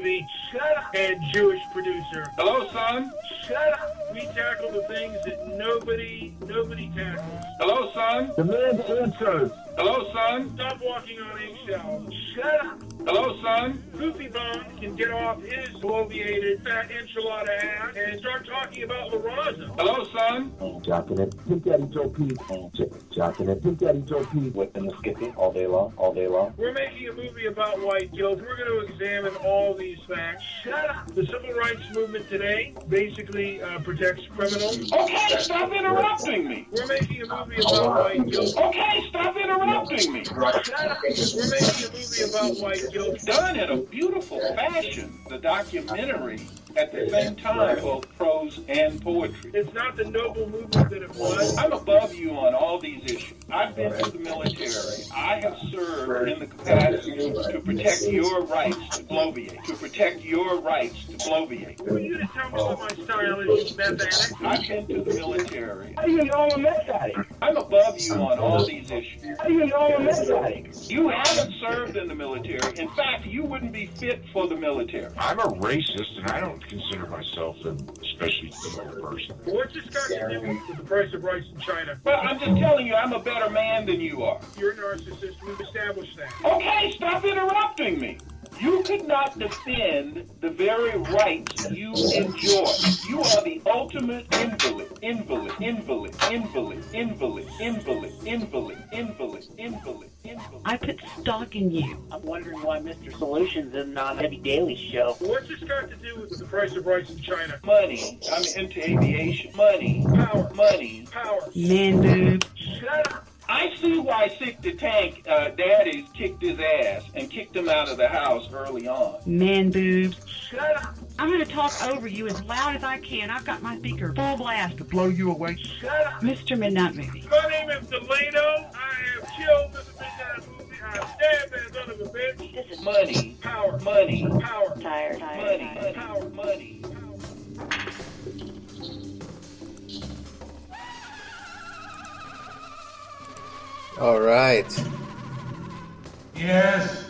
movie, shut up, and Jewish producer. Hello, son. Shut up. We tackle the things that nobody tackles. Hello, son. Demand answers. Hello, son. Stop walking on eggshells. Shut up. Hello, son. Goofy Bone can get off his bloviated fat enchilada ass and start talking about La Raza. Hello, son. Jocking it, Pink Daddy Joe P. Jocking it, Pink Daddy Joe P. Whipping the skippy all day long, all day long. We're making a movie about white guilt. We're going to examine all these facts. Shut up. The civil rights movement today basically protects criminals. Okay, stop interrupting me. We're making a movie about white guilt. Okay, stop interrupting me. Shut up. We're making a movie about white guilt. Done in a beautiful fashion. The documentary at the same time, both prose and poetry. It's not the noble movement that it was. I'm above you on all these issues. I've been to the military. I have served in the capacity to protect your rights to bloviate. To protect your rights to bloviate. Who are you to tell me what my style is, you meth addict? I've been to the military. How do you know I'm a meth addict? I'm above you on all these issues. How do you know I'm a meth addict? You haven't served in the military. In fact, you wouldn't be fit for the military. I'm a racist, and I don't consider myself an especially similar person. What's this got to do with the price of rice in China? Well, I'm just telling you, I'm a better man than you are. You're a narcissist. We've established that. Okay, stop interrupting me. You could not defend the very rights you enjoy. You are the ultimate invalid. I put stock in you. I'm wondering why Mr. Solutions is not on Heavy Daily show. What's this got to do with the price of rice in China? Money. I'm into aviation. Money. Power. Money. Power. Man boob. Shut up. I see why Sick the Tank daddies kicked his ass and kicked him out of the house early on. Man boobs. Shut up. I'm going to talk over you as loud as I can. I've got my speaker full blast to blow you away. Shut up. Mr. Midnight Movie. My name is Delano. I have killed Mr. Midnight Movie. I have stabbed that son of a bitch. This is Money. Power. Money. Power. tired. Money. Power. Money. All right. Yes.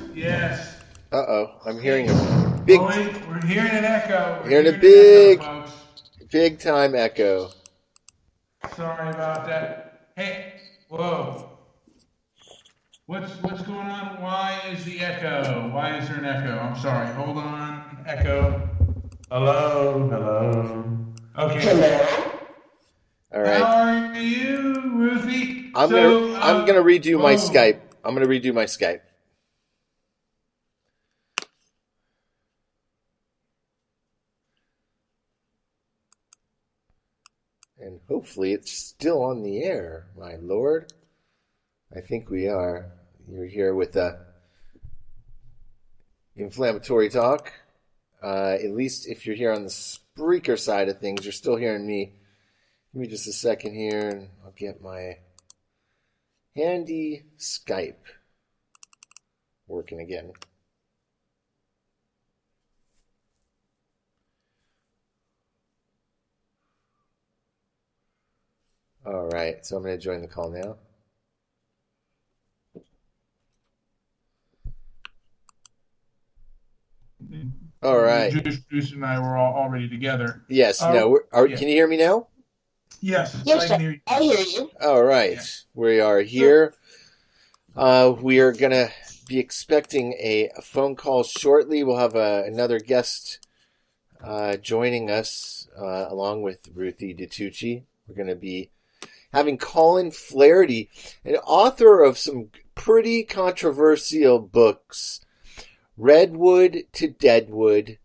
Uh-oh. I'm hearing a big, We're hearing an echo. We're hearing a big time echo. Sorry about that. Hey, whoa. What's going on? Why is the echo? Why is there an echo? I'm sorry. Hold on. Echo. Hello. Okay. Hello. All right. How are you, Ruthie? I'm gonna redo my Skype. I'm gonna redo my Skype. And hopefully it's still on the air, my lord. I think we are. You're here with inflammatory talk. At least if you're here on the Spreaker side of things, you're still hearing me. Give me just a second here, and I'll get my handy Skype working again. All right, so I'm going to join the call now. All right. Juice and I were all already together. Yes. Can you hear me now? Yes. Yes, I can hear you. I hear you. All right. Yeah. We are here. We are going to be expecting a phone call shortly. We'll have another guest joining us along with Ruthie DiTucci. We're going to be having Colin Flaherty, an author of some pretty controversial books. Redwood to Deadwood,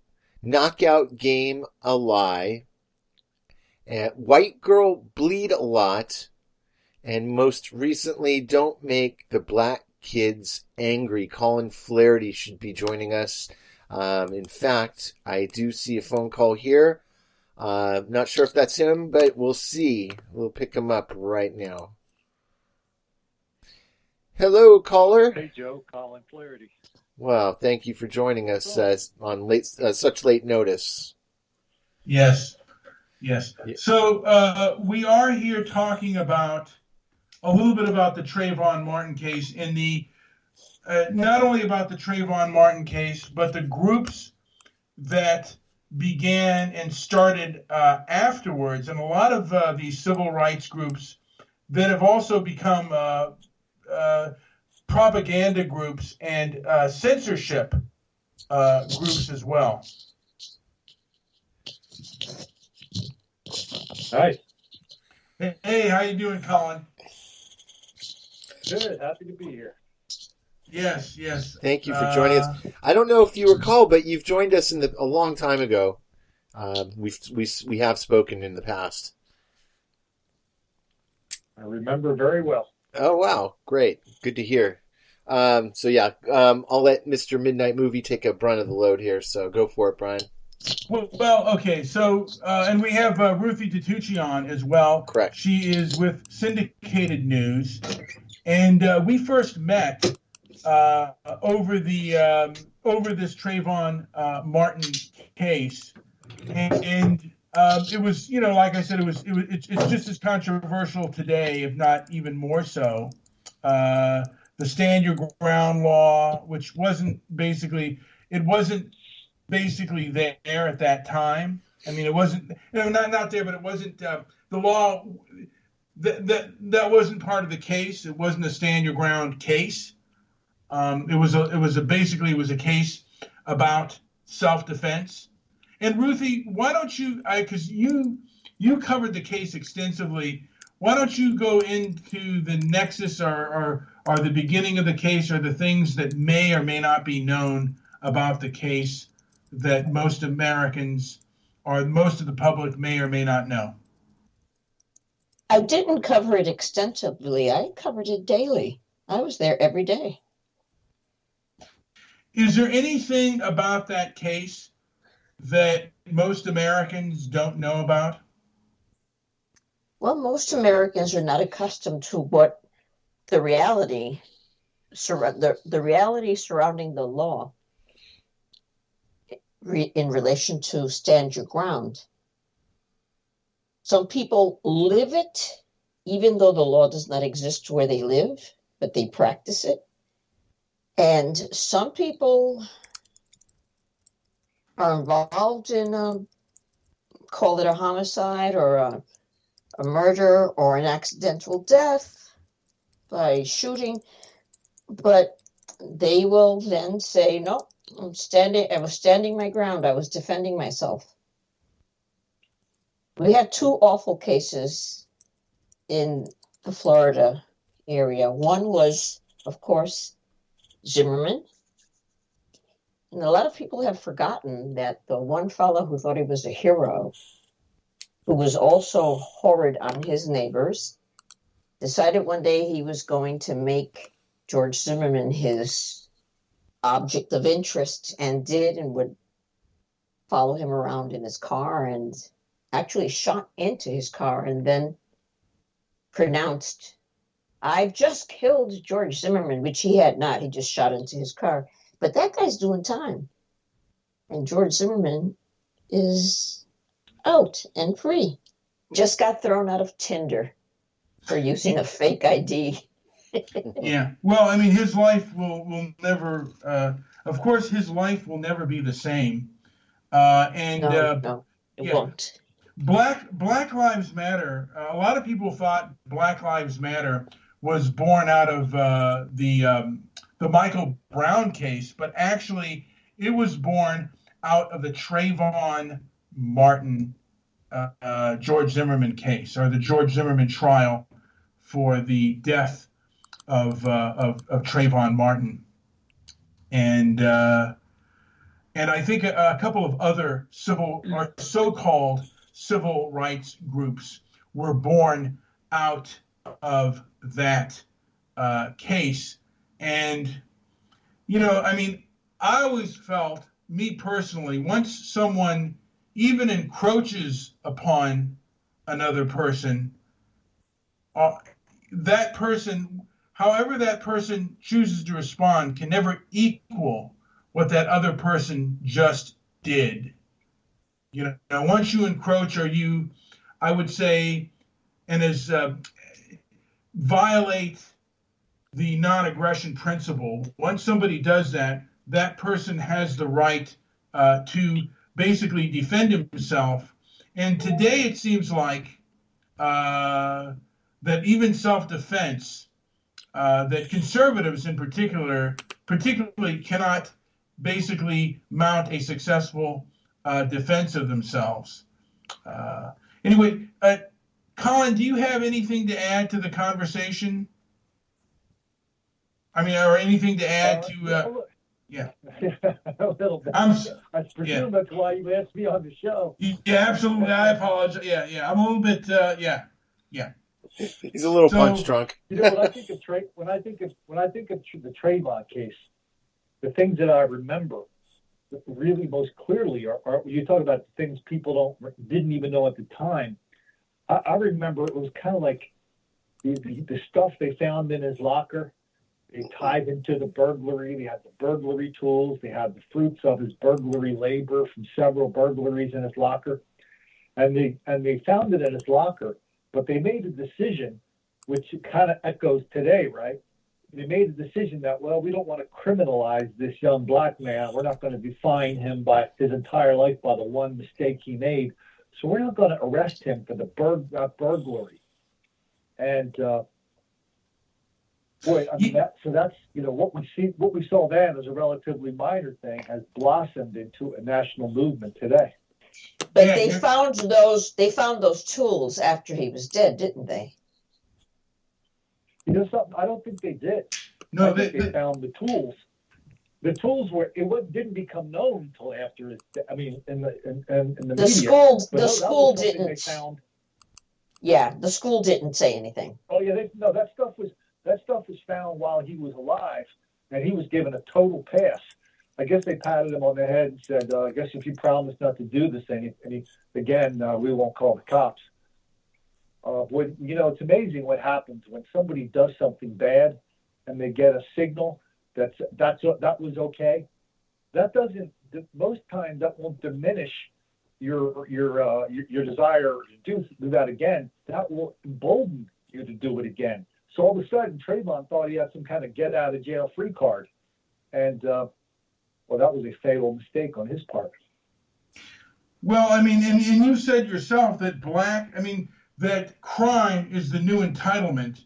Knockout Game a Lie, White Girl Bleed a Lot, and most recently, Don't Make the Black Kids Angry. Colin Flaherty should be joining us. In fact, I do see a phone call here. Not sure if that's him, but we'll see. We'll pick him up right now. Hello, caller. Hey, Joe. Colin Flaherty. Wow, thank you for joining us on such late notice. Yes. So we are here talking about a little bit about the Trayvon Martin case, not only about the Trayvon Martin case, but the groups that began and started afterwards, and a lot of these civil rights groups that have also become propaganda groups and censorship groups as well. Nice. Hey, how you doing, Colin? Good. Happy to be here. Yes, yes. Thank you for joining us. I don't know if you recall, but you've joined us a long time ago. We have spoken in the past. I remember very well. Oh wow, great, good to hear. I'll let Mr. Midnight Movie take a brunt of the load here. So go for it, Brian. Well, okay. So, and we have Ruthie DiTucci on as well. Correct. She is with Syndicated News, and we first met over this Trayvon Martin case, and it was, like I said, it's just as controversial today, if not even more so. The Stand Your Ground law, which wasn't basically there at that time. I mean, it wasn't, not there, but it wasn't the law. That wasn't part of the case. It wasn't a stand your ground case. It was a case about self-defense. And Ruthie, why don't you? Because you covered the case extensively. Why don't you go into the nexus or the beginning of the case, or the things that may or may not be known about the case that most Americans or most of the public may or may not know? I didn't cover it extensively. I covered it daily. I was there every day. Is there anything about that case that most Americans don't know about? Well, most Americans are not accustomed to what the reality surrounding the law in relation to stand your ground. Some people live it, even though the law does not exist where they live, but they practice it. And some people are involved in, call it a homicide or a murder or an accidental death by shooting, but they will then say, no, I was standing my ground. I was defending myself. We had two awful cases in the Florida area. One was, of course, Zimmerman. And a lot of people have forgotten that the one fellow who thought he was a hero, who was also horrid on his neighbors, decided one day he was going to make George Zimmerman his object of interest, and did, and would follow him around in his car, and actually shot into his car, and then pronounced, "I've just killed George Zimmerman," which he had not. He just shot into his car. But that guy's doing time. And George Zimmerman is out and free. Just got thrown out of Tinder for using a fake ID. Yeah. Well, I mean, his life will never, of course, his life will never be the same. No, it won't. Black Lives Matter. A lot of people thought Black Lives Matter was born out of the Michael Brown case, but actually it was born out of the Trayvon Martin George Zimmerman case, or the George Zimmerman trial for the death of Trayvon Martin, and I think a couple of other civil or so-called civil rights groups were born out of that case. And, I mean, I always felt, me personally, once someone even encroaches upon another person, that person, however that person chooses to respond, can never equal what that other person just did. Once you encroach, or I would say, and as violate the non-aggression principle, once somebody does that, that person has the right to basically defend himself. And today it seems like that even self-defense, that conservatives in particularly cannot basically mount a successful defense of themselves. Anyway, Colin, do you have anything to add to the conversation? I mean, or anything to add to? Yeah. A little bit. I presume that's why you asked me on the show. Yeah, absolutely. I apologize. Yeah. I'm a little bit. Yeah. He's a little punch drunk. You know, when I think of the Trayvon case, the things that I remember really most clearly are you talk about things people didn't even know at the time. I remember it was kind of like the stuff they found in his locker. They tied into the burglary. They had the burglary tools. They had the fruits of his burglary labor from several burglaries in his locker, and they found it in his locker. But they made a decision, which kind of echoes today, right? They made a decision that, well, we don't want to criminalize this young black man. We're not going to define him by his entire life by the one mistake he made. So we're not going to arrest him for the burglary. And boy, I mean, that's what we saw then as a relatively minor thing has blossomed into a national movement today. But they found those tools after he was dead, didn't they? You know something? I don't think they did. No, they found the tools. The tools didn't become known until after his. I mean, in the media. The school didn't. Yeah, the school didn't say anything. Oh yeah, that stuff was found while he was alive, and he was given a total pass. I guess they patted him on the head and said, I guess if you promise not to do this again, we won't call the cops. It's amazing what happens when somebody does something bad and they get a signal that was okay. That doesn't, most times that won't diminish your desire to do that again. That will embolden you to do it again. So all of a sudden, Trayvon thought he had some kind of get out of jail free card. And, well, that was a fatal mistake on his part. Well, I mean, and you said yourself that that crime is the new entitlement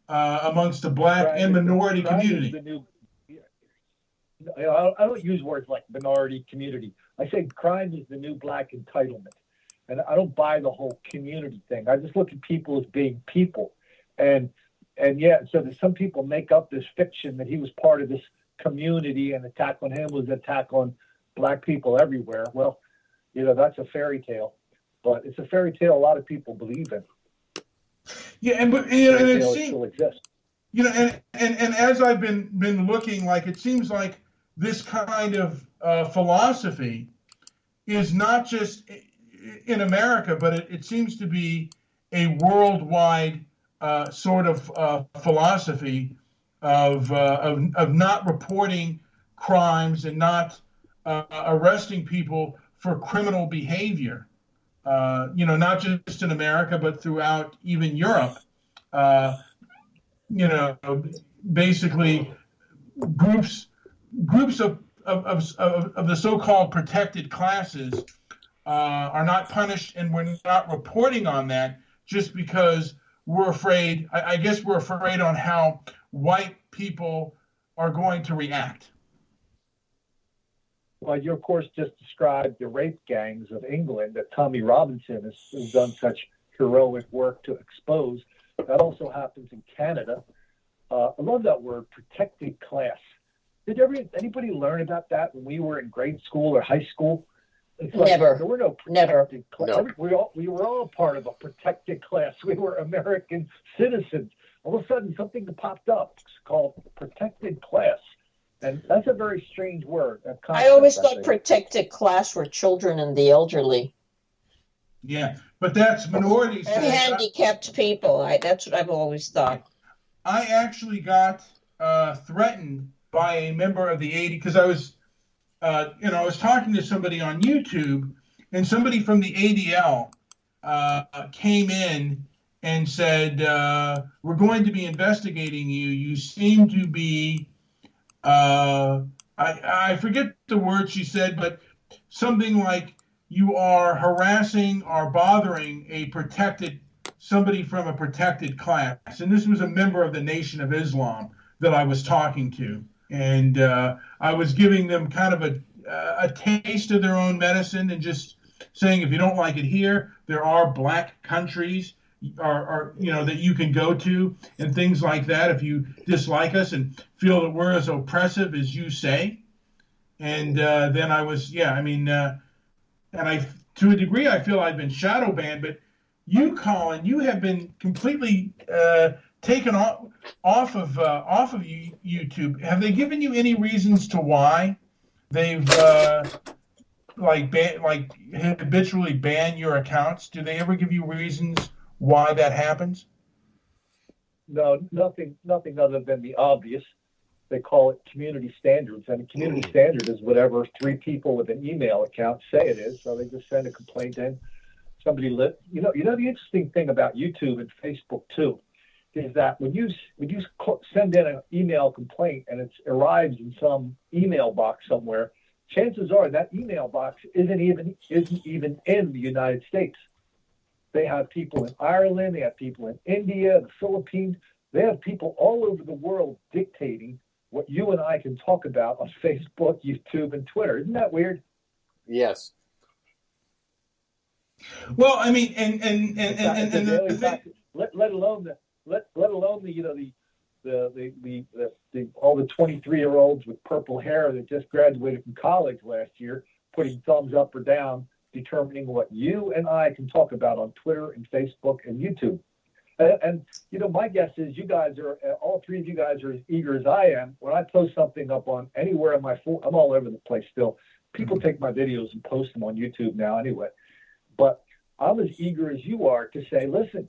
amongst the black and minority community. I don't use words like minority community. I say crime is the new black entitlement. And I don't buy the whole community thing. I just look at people as being people. And so that some people make up this fiction that he was part of this community and attack on him was an attack on black people everywhere. Well, that's a fairy tale, but it's a fairy tale a lot of people believe in. Yeah, and it still exists. And as I've been looking, like it seems like this kind of philosophy is not just in America, but it seems to be a worldwide sort of philosophy of not reporting crimes and not arresting people for criminal behavior. Not just in America, but throughout even Europe. Basically groups of the so-called protected classes are not punished, and we're not reporting on that just because we're afraid. I guess we're afraid on how white people are going to react. Well, you, of course, just described the rape gangs of England that Tommy Robinson has done such heroic work to expose. That also happens in Canada. I love that word, protected class. Did anybody learn about that when we were in grade school or high school? Never. There were no protected class. No. We were all part of a protected class. We were American citizens. All of a sudden, something popped up. It's called protected class. And that's a very strange word. I always thought protected class were children and the elderly. Yeah, but that's minorities. And handicapped people. That's what I've always thought. I actually got threatened by a member of the 80s because I was, I was talking to somebody on YouTube, and somebody from the ADL came in and said, "We're going to be investigating you. You seem to be." I forget the word she said, but something like you are harassing or bothering somebody from a protected class. And this was a member of the Nation of Islam that I was talking to. And I was giving them kind of a taste of their own medicine and just saying, if you don't like it here, there are black countries that you can go to and things like that if you dislike us and feel that we're as oppressive as you say. And then I was, and to a degree, I feel I've been shadow banned, but you, Colin, you have been completely taken off of YouTube. Have they given you any reasons to why they've habitually ban your accounts? Do they ever give you reasons why that happens? No, nothing other than the obvious. They call it community standards, and a community standard is whatever 3 people with an email account say it is. So they just send a complaint in. Somebody you know the interesting thing about YouTube and Facebook too is that when you send in an email complaint and it arrives in some email box somewhere, chances are that email box isn't even in the United States. They have people in Ireland, they have people in India, the Philippines. They have people all over the world dictating what you and I can talk about on Facebook, YouTube, and Twitter. Isn't that weird? Yes. Well, I mean, let alone all the 23-year-olds with purple hair that just graduated from college last year, putting thumbs up or down, determining what you and I can talk about on Twitter and Facebook and YouTube. And my guess is you guys are, all 3 of you guys are as eager as I am. When I post something up on anywhere on my phone, I'm all over the place still. People take my videos and post them on YouTube now anyway. But I'm as eager as you are to say, listen,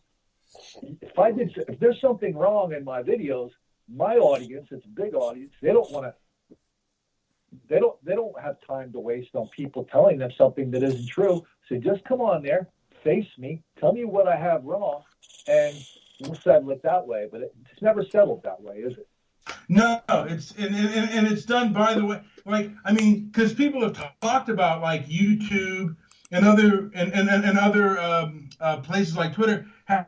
if there's something wrong in my videos, my audience, it's a big audience, they don't have time to waste on people telling them something that isn't true. So just come on there, face me, tell me what I have wrong, and we'll settle it that way. But it's never settled that way, is it? No, it's and it's done, by the way, because people have talked about like YouTube and other places like Twitter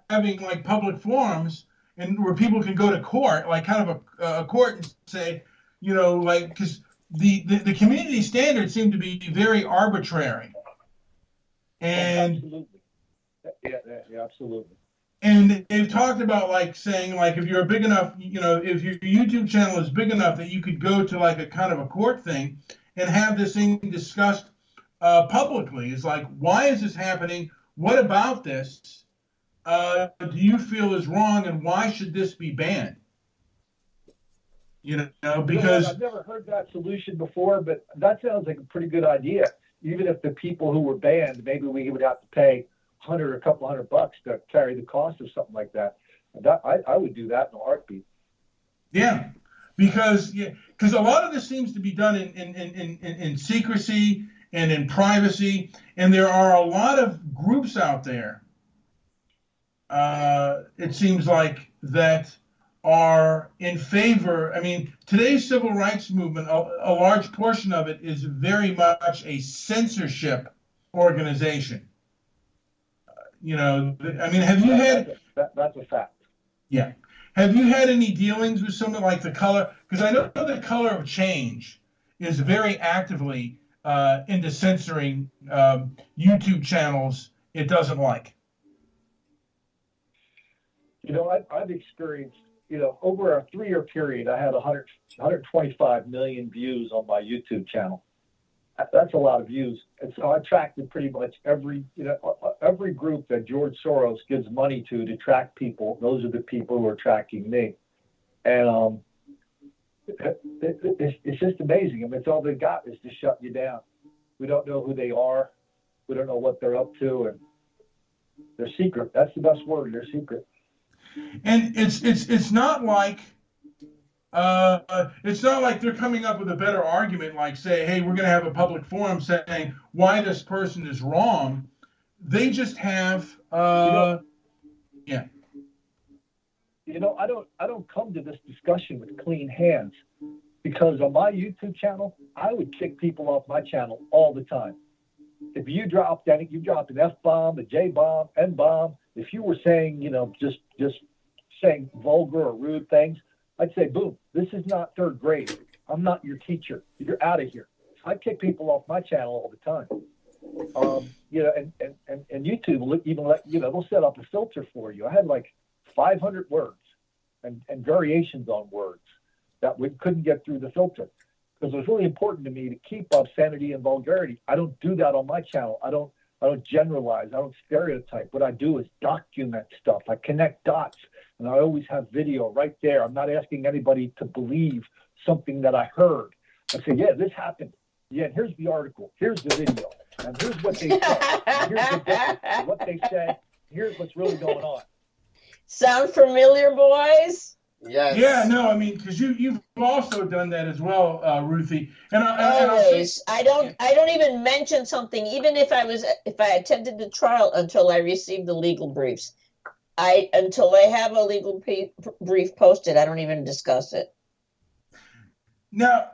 having like public forums and where people can go to court, like kind of a court, and say, because the community standards seem to be very arbitrary. And absolutely. Yeah, absolutely. And they've talked about saying if you're big enough, if your YouTube channel is big enough that you could go to like a kind of a court thing and have this thing discussed publicly. It's like, why is this happening? What about this do you feel is wrong, and why should this be banned? Because I've never heard that solution before, but that sounds like a pretty good idea. Even if the people who were banned, maybe we would have to pay $100 or a couple $100 to carry the cost of something like that. I would do that in a heartbeat. Yeah, because a lot of this seems to be done in secrecy and in privacy, and there are a lot of groups out there. It seems like that are in favor. I mean, today's civil rights movement, a large portion of it is very much a censorship organization. Have you had... That's a fact. Yeah. Have you had any dealings with something like the Color? Because I know the Color of Change is very actively into censoring YouTube channels it doesn't like. I've experienced, over a 3-year period, I had 125 million views on my YouTube channel. That's a lot of views. And so I attracted pretty much every group that George Soros gives money to track people. Those are the people who are tracking me. And it's just amazing. I mean, it's all they got is to shut you down. We don't know who they are. We don't know what they're up to. And they're secret. That's the best word. They're secret. And it's not like they're coming up with a better argument, like say, hey, we're going to have a public forum saying why this person is wrong. They just have I don't come to this discussion with clean hands, because on my YouTube channel, I would kick people off my channel all the time. If you dropped an F-bomb, a J-bomb, N-bomb, if you were saying, just saying vulgar or rude things, I'd say, boom, this is not third grade. I'm not your teacher. You're out of here. I kick people off my channel all the time. And YouTube will even they'll set up a filter for you. I had like 500 words and variations on words that we couldn't get through the filter, because it was really important to me to keep obscenity and vulgarity. I don't do that on my channel. I don't generalize. I don't stereotype. What I do is document stuff. I connect dots, and I always have video right there. I'm not asking anybody to believe something that I heard. I say, yeah, this happened. Yeah, here's the article. Here's the video. And here's what they said. And here's the difference of what they said. Here's what's really going on. Sound familiar, boys? Yes. Yeah, no, I mean, because you've also done that as well, Ruthie. And always. I don't even mention something, even if I attended the trial, until I received the legal briefs. Until I have a legal brief posted, I don't even discuss it. Now,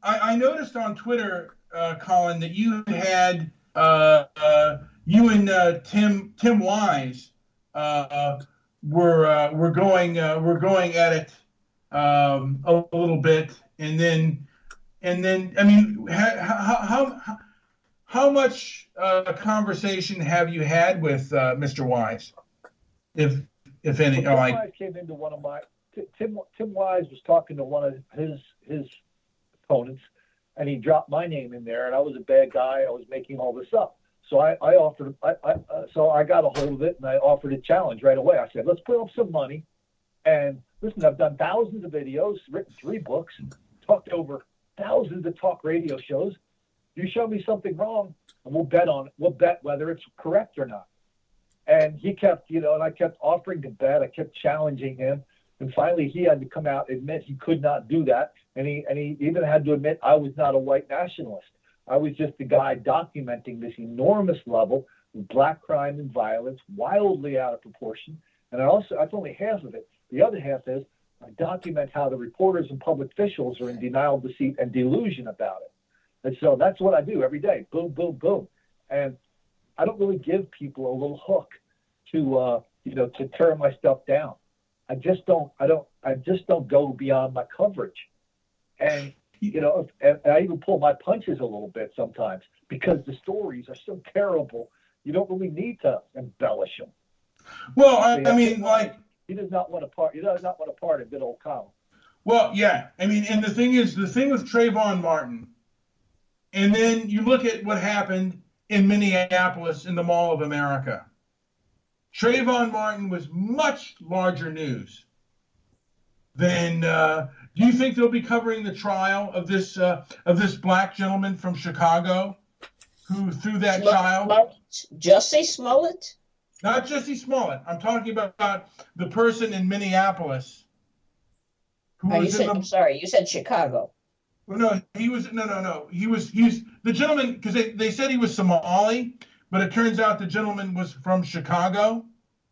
I noticed on Twitter, Colin, that you had you and Tim Wise we're going at it a little bit, and then I mean, how much conversation have you had with Mr. Wise, if any? Tim Wise came into one of my Tim Wise was talking to one of his opponents, and he dropped my name in there, and I was a bad guy. I was making all this up. So I got a hold of it, and I offered a challenge right away. I said, let's put up some money. And listen, I've done thousands of videos, written 3 books, talked over thousands of talk radio shows. You show me something wrong, and we'll bet on it. We'll bet whether it's correct or not. And he kept, and I kept offering to bet. I kept challenging him. And finally, he had to come out and admit he could not do that. And he even had to admit I was not a white nationalist. I was just a guy documenting this enormous level of black crime and violence, wildly out of proportion. And that's only half of it. The other half is I document how the reporters and public officials are in denial, deceit, and delusion about it. And so that's what I do every day. Boom, boom, boom. And I don't really give people a little hook to tear my stuff down. I just don't go beyond my coverage. And and I even pull my punches a little bit sometimes because the stories are so terrible. You don't really need to embellish them. Well, I mean, like, he does not want a part. He does not want a part of good old Colin. Well, yeah. I mean, and the thing with Trayvon Martin, and then you look at what happened in Minneapolis in the Mall of America. Trayvon Martin was much larger news than. Do you think they'll be covering the trial of this black gentleman from Chicago who threw that child? Jussie Smollett? Not Jussie Smollett. I'm talking about the person in Minneapolis. I'm sorry, you said Chicago. Well, no, he was no. He's the gentleman, because they said he was Somali, but it turns out the gentleman was from Chicago.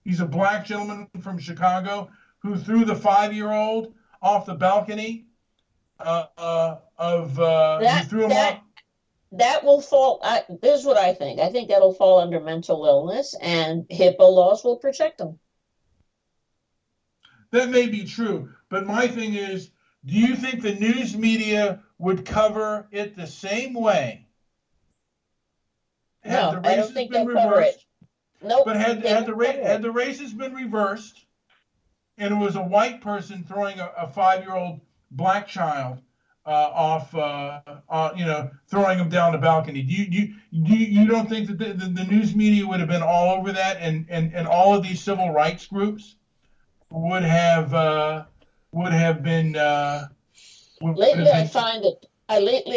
He's a black gentleman from Chicago who threw the 5-year-old off the balcony that will fall. This is what I think. I think that'll fall under mental illness, and HIPAA laws will protect them. That may be true, but my thing is, do you think the news media would cover it the same way? No, I don't think they'll cover it. Nope. But had the races been reversed, and it was a white person throwing a 5-year-old black child off, throwing him down the balcony. You don't think that the news media would have been all over that, and all of these civil rights groups would have been? Lately,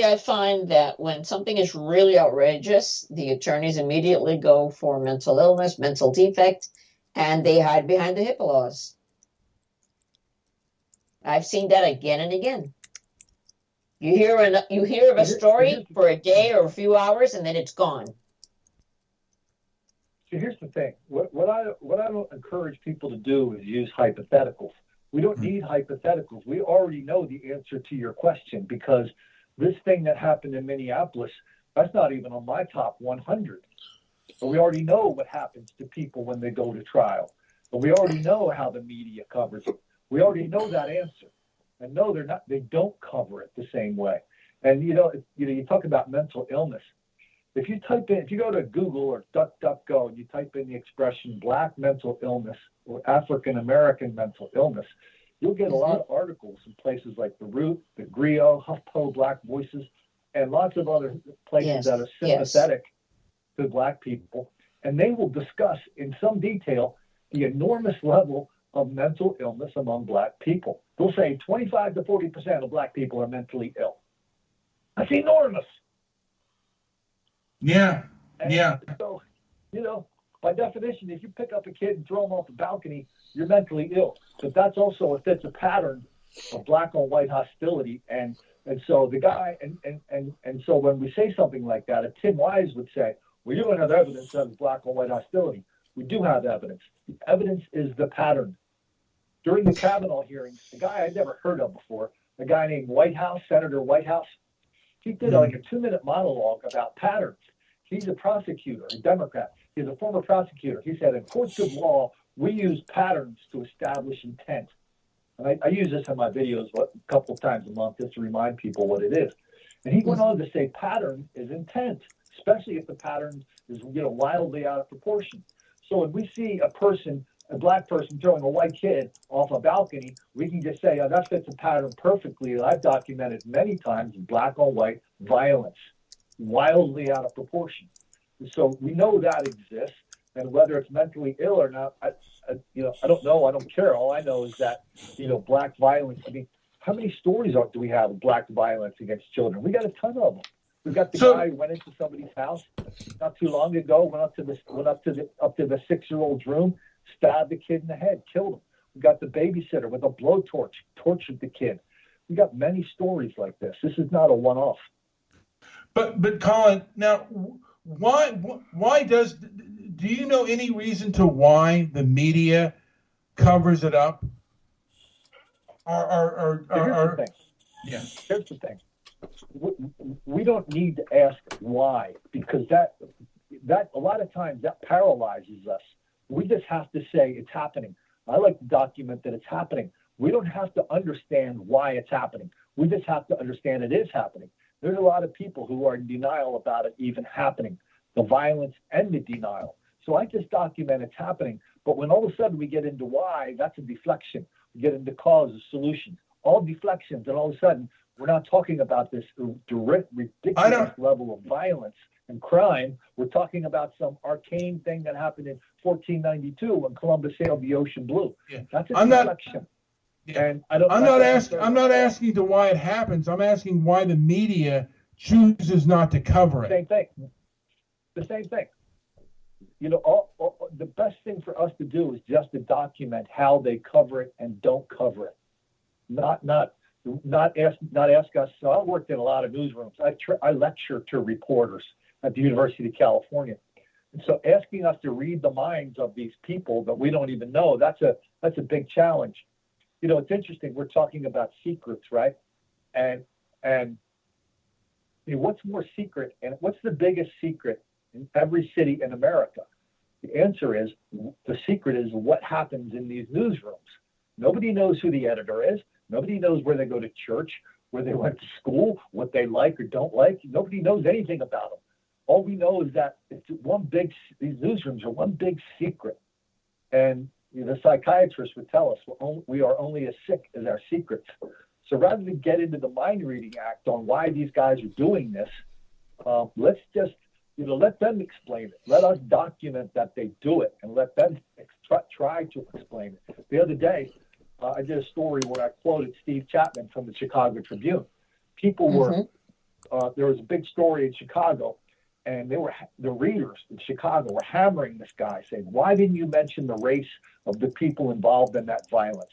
I find that when something is really outrageous, the attorneys immediately go for mental illness, mental defect, and they hide behind the HIPAA laws. I've seen that again and again. You hear of a story for a day or a few hours, and then it's gone. So here's the thing. What I don't encourage people to do is use hypotheticals. We don't need hypotheticals. We already know the answer to your question, because this thing that happened in Minneapolis, that's not even on my top 100. But we already know what happens to people when they go to trial. But we already know how the media covers it. We already know that answer. And no, they don't cover it the same way. And you talk about mental illness. If you go to Google or DuckDuckGo and you type in the expression Black mental illness or African American mental illness, you'll get a lot of articles in places like The Root, The Griot, HuffPo, Black Voices, and lots of other places that are sympathetic to Black people. And they will discuss in some detail the enormous level of mental illness among Black people. They'll say 25 to 40% of Black people are mentally ill. That's enormous. Yeah. And yeah. So, by definition, if you pick up a kid and throw him off a balcony, you're mentally ill. But that's also fits a pattern of Black on white hostility. And so the guy, and so when we say something like that, Tim Wise would say, well, you don't have evidence of Black on white hostility. We do have evidence. The evidence is the pattern. During the Kavanaugh hearings, a guy I'd never heard of before, a guy named Senator Whitehouse, he did like a 2-minute monologue about patterns. He's a prosecutor, a Democrat. He's a former prosecutor. He said, in courts of law, we use patterns to establish intent. And I use this in my videos a couple of times a month just to remind people what it is. And he went on to say pattern is intent, especially if the pattern is wildly out of proportion. So when we see a Black person throwing a white kid off a balcony, we can just say, that fits a pattern perfectly that I've documented many times, Black on white violence, wildly out of proportion. So we know that exists, and whether it's mentally ill or not, I don't know. I don't care. All I know is that, Black violence. I mean, how many stories do we have of Black violence against children? We got a ton of them. We've got the guy who went into somebody's house not too long ago, went up to the 6-year-old's room, stabbed the kid in the head, killed him. We got the babysitter with a blowtorch, tortured the kid. We got many stories like this. This is not a one-off. But Colin, now why do you know any reason to why the media covers it up? Here's the thing. Yeah. Here's the thing. We don't need to ask why, because that a lot of times that paralyzes us. We just have to say it's happening. I like to document that it's happening. We don't have to understand why it's happening. We just have to understand it is happening. There's a lot of people who are in denial about it even happening, the violence and the denial. So I just document it's happening. But when all of a sudden we get into why, that's a deflection. We get into causes, solutions, all deflections, and all of a sudden we're not talking about this ridiculous level of violence and crime. We're talking about some arcane thing that happened in 1492 when Columbus sailed the ocean blue. Yeah. That's a deflection. And I'm not asking to why it happens. I'm asking why the media chooses not to cover it. The same thing. The best thing for us to do is just to document how they cover it and don't cover it. Not ask us. So I worked in a lot of newsrooms. I lecture to reporters at the University of California. And so asking us to read the minds of these people that we don't even know, that's a big challenge. It's interesting. We're talking about secrets, right? And what's more secret, and what's the biggest secret in every city in America? The answer is, the secret is what happens in these newsrooms. Nobody knows who the editor is. Nobody knows where they go to church, where they went to school, what they like or don't like. Nobody knows anything about them. All we know is that these newsrooms are one big secret. And the psychiatrist would tell us we are only as sick as our secrets. So rather than get into the mind reading act on why these guys are doing this, let's just let them explain it. Let us document that they do it, and let them try to explain it. The other day, I did a story where I quoted Steve Chapman from the Chicago Tribune. People were there was a big story in Chicago, and the readers in Chicago were hammering this guy, saying, "Why didn't you mention the race of the people involved in that violence?"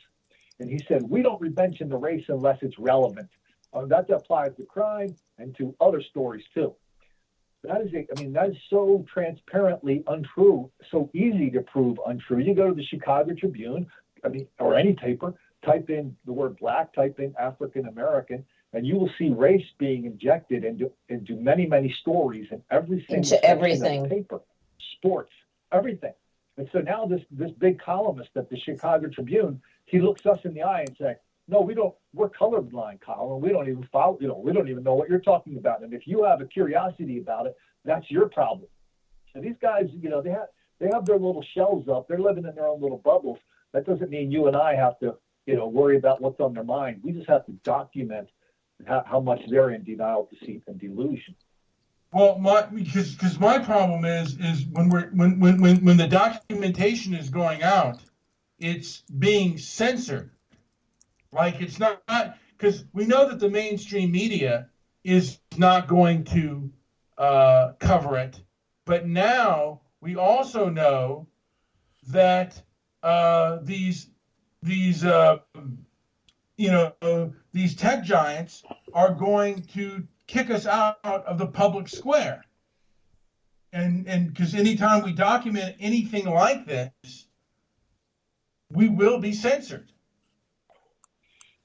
And he said, "We don't mention the race unless it's relevant." That applies to crime and to other stories too. That is so transparently untrue, so easy to prove untrue. You go to the Chicago Tribune, or any paper, type in the word black, type in African American, and you will see race being injected into many, many stories in every single Into everything. paper, sports, everything. And so now this big columnist at the Chicago Tribune, he looks us in the eye and says, "No, we're colorblind, Colin. We don't even follow, we don't even know what you're talking about. And if you have a curiosity about it, that's your problem." So these guys, they have their little shells up. They're living in their own little bubbles. That doesn't mean you and I have to, worry about what's on their mind. We just have to document how much they're in denial, deceit, and delusion. Well, because my problem is when the documentation is going out, it's being censored. Like it's not, because we know that the mainstream media is not going to cover it, but now we also know that these tech giants are going to kick us out of the public square, and because anytime we document anything like this, we will be censored.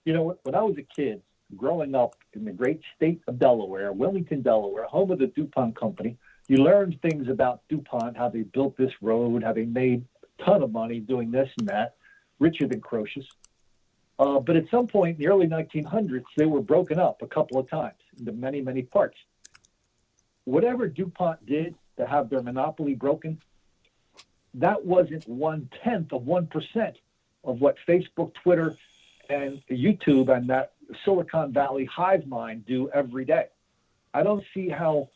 When I was a kid, growing up in the great state of Delaware, Wilmington, Delaware, home of the DuPont company, you learned things about DuPont, how they built this road, how they made a ton of money doing this and that, richer than Croesus. But at some point in the early 1900s, they were broken up a couple of times into many, many parts. Whatever DuPont did to have their monopoly broken, that wasn't 1/10 of 1% of what Facebook, Twitter, and YouTube and that Silicon Valley hive mind do every day. I don't see how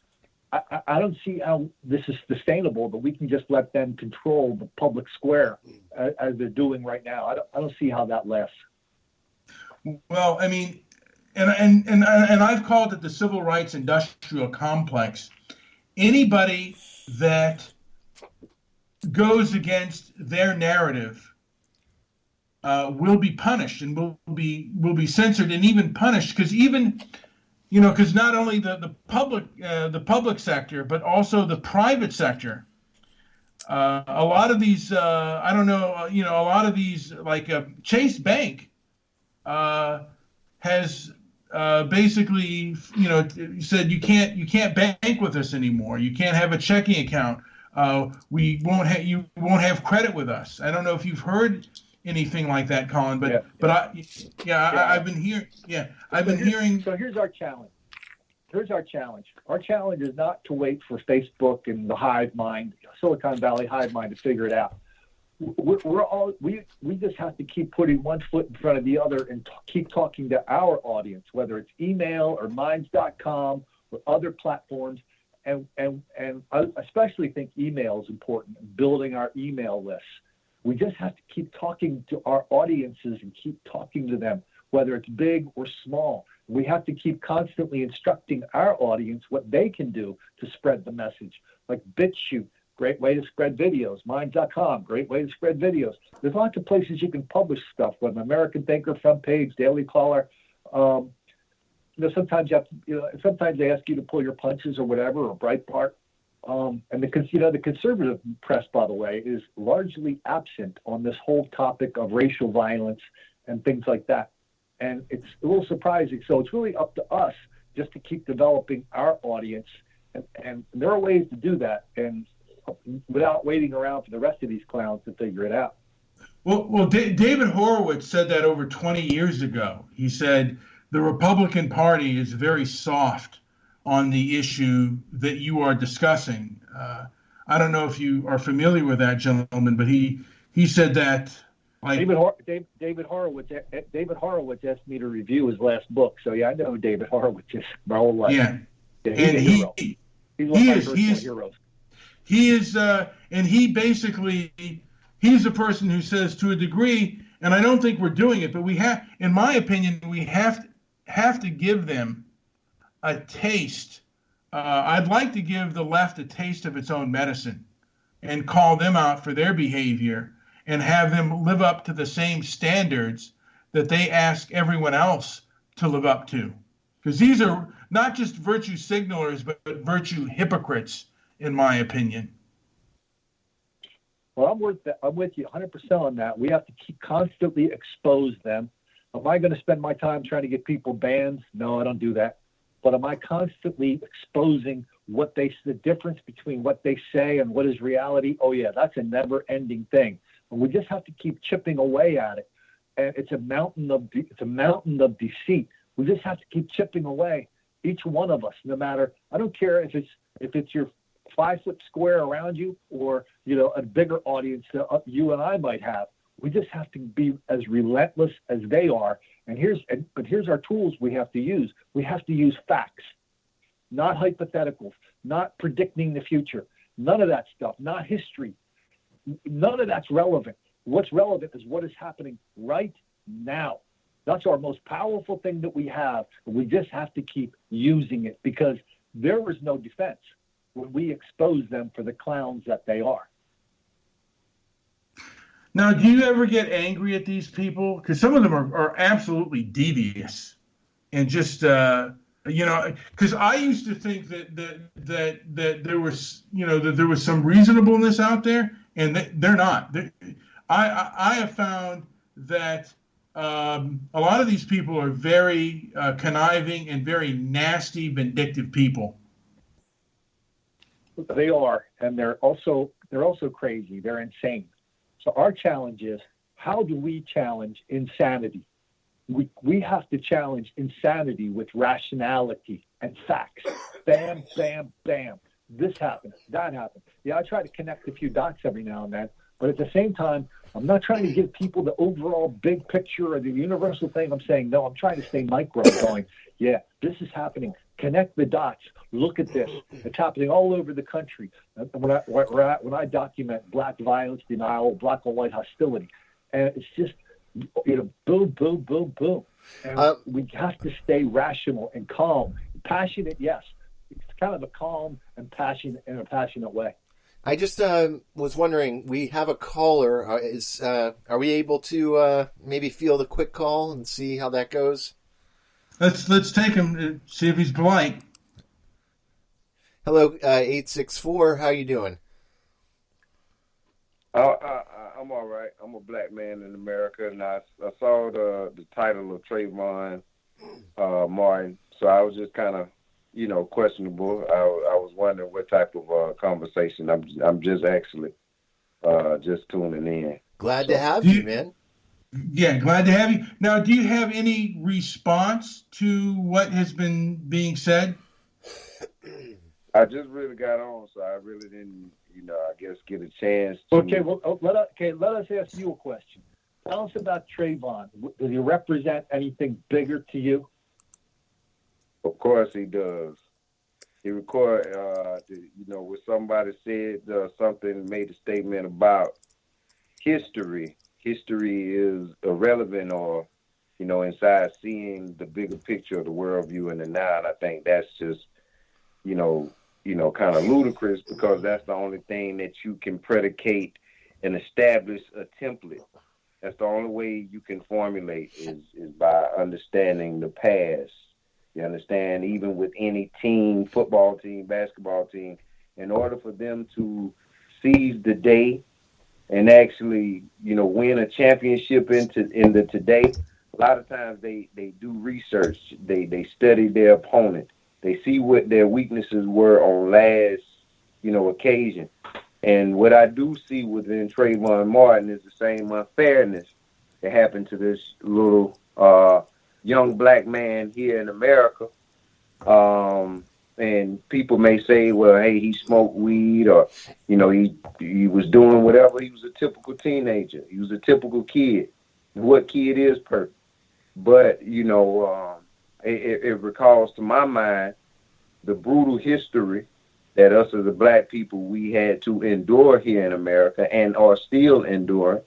this is sustainable, but we can just let them control the public square as they're doing right now. I don't see how that lasts. Well, I mean, and I've called it the civil rights industrial complex. Anybody that goes against their narrative will be punished and will be censored and even punished, because because not only the public sector, but also the private sector. A lot of these, a lot of these, like Chase Bank, has basically, said you can't bank with us anymore. You can't have a checking account. You won't have credit with us. I don't know if you've heard anything like that, Colin, but I've been hearing. So here's our challenge. Our challenge is not to wait for Facebook and the hive mind, Silicon Valley hive mind, to figure it out. We just have to keep putting one foot in front of the other and keep talking to our audience, whether it's email or minds.com or other platforms. And I especially think email is important, building our email lists. We just have to keep talking to our audiences and keep talking to them, whether it's big or small. We have to keep constantly instructing our audience what they can do to spread the message, like BitChute, great way to spread videos, minds.com, great way to spread videos. There's lots of places you can publish stuff, whether American Thinker, Front Page, Daily Caller. Sometimes sometimes they ask you to pull your punches or whatever, or Breitbart. And the conservative press, by the way, is largely absent on this whole topic of racial violence and things like that. And it's a little surprising. So it's really up to us just to keep developing our audience. And there are ways to do that, and without waiting around for the rest of these clowns to figure it out. Well, David Horowitz said that over 20 years ago. He said the Republican Party is very soft on the issue that you are discussing. I don't know if you are familiar with that gentleman, but he said that. Like, David Horowitz asked me to review his last book, so yeah, I know who David Horowitz is my whole life. Yeah, he's a hero. He's one of my personal heroes. He is, and he basically, he's a person who says, to a degree, and I don't think we're doing it, but we have, in my opinion, we have to give them a taste. I'd like to give the left a taste of its own medicine and call them out for their behavior and have them live up to the same standards that they ask everyone else to live up to. Because these are not just virtue signalers, but virtue hypocrites, in my opinion. Well, I'm with you 100% on that. We have to constantly expose them. Am I going to spend my time trying to get people banned? No, I don't do that. But am I constantly exposing the difference between what they say and what is reality? Oh yeah, that's a never-ending thing. And we just have to keep chipping away at it. And it's a mountain of deceit. We just have to keep chipping away. Each one of us, no matter, I don't care if it's your 5-foot square around you or, a bigger audience that you and I might have. We just have to be as relentless as they are. And here's our tools we have to use. We have to use facts, not hypotheticals, not predicting the future. None of that stuff, not history. None of that's relevant. What's relevant is what is happening right now. That's our most powerful thing that we have. We just have to keep using it because there is no defense when we expose them for the clowns that they are. Now, do you ever get angry at these people? Because some of them are absolutely devious, and just because I used to think that there was that there was some reasonableness out there, and they're not. I have found that a lot of these people are very conniving and very nasty, vindictive people. They are, and they're also crazy. They're insane. So our challenge is, how do we challenge insanity? We have to challenge insanity with rationality and facts. Bam, bam, bam. This happened. That happened. Yeah, I try to connect a few dots every now and then, but at the same time, I'm not trying to give people the overall big picture or the universal thing. I'm saying, no, I'm trying to stay micro, going, yeah, this is happening. Connect the dots. Look at this. It's happening all over the country. When I document black violence, denial, black and white hostility, and it's just, boom, boom, boom, boom. And we have to stay rational and calm. Passionate, yes. It's kind of a calm and passionate in a passionate way. I just was wondering, we have a caller. Are we able to maybe field a quick call and see how that goes? Let's take him, see if he's polite. Hello, 864. How you doing? I'm all right. I'm a black man in America, and I saw the title of Trayvon Martin, so I was just kind of, questionable. I was wondering what type of conversation. I'm just actually just tuning in. Glad to have you, man. Yeah, glad to have you. Now, do you have any response to what has been being said? I just really got on, so I really didn't, I guess get a chance to... Okay, well, let us ask you a question. Tell us about Trayvon. Does he represent anything bigger to you? Of course he does. He recorded, when somebody said something, made a statement about history. History is irrelevant or, inside seeing the bigger picture of the worldview in the now. And I think that's just, kind of ludicrous because that's the only thing that you can predicate and establish a template. That's the only way you can formulate is by understanding the past. You understand, even with any team, football team, basketball team, in order for them to seize the day and actually, win a championship in the today, a lot of times they do research. They study their opponent. They see what their weaknesses were on last, occasion. And what I do see within Trayvon Martin is the same unfairness that happened to this little young black man here in America. And people may say, well, hey, he smoked weed or, he was doing whatever. He was a typical teenager. He was a typical kid. What kid is perfect? But, it recalls to my mind the brutal history that us as the black people, we had to endure here in America and are still enduring.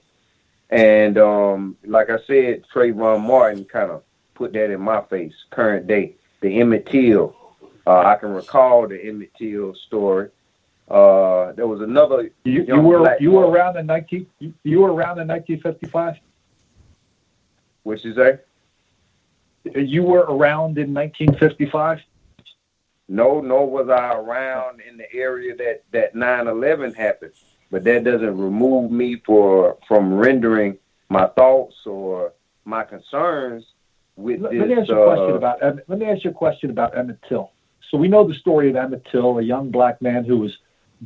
And like I said, Trayvon Martin kind of put that in my face, current day, the Emmett Till. I can recall the Emmett Till story. There was another. You were around in 1955. What'd you say? You were around in 1955. No, was I around in the area that 9/11 happened. but that doesn't remove me from rendering my thoughts or my concerns with Let this. me ask you a question about Emmett Till. So we know the story of Emmett Till, a young black man who was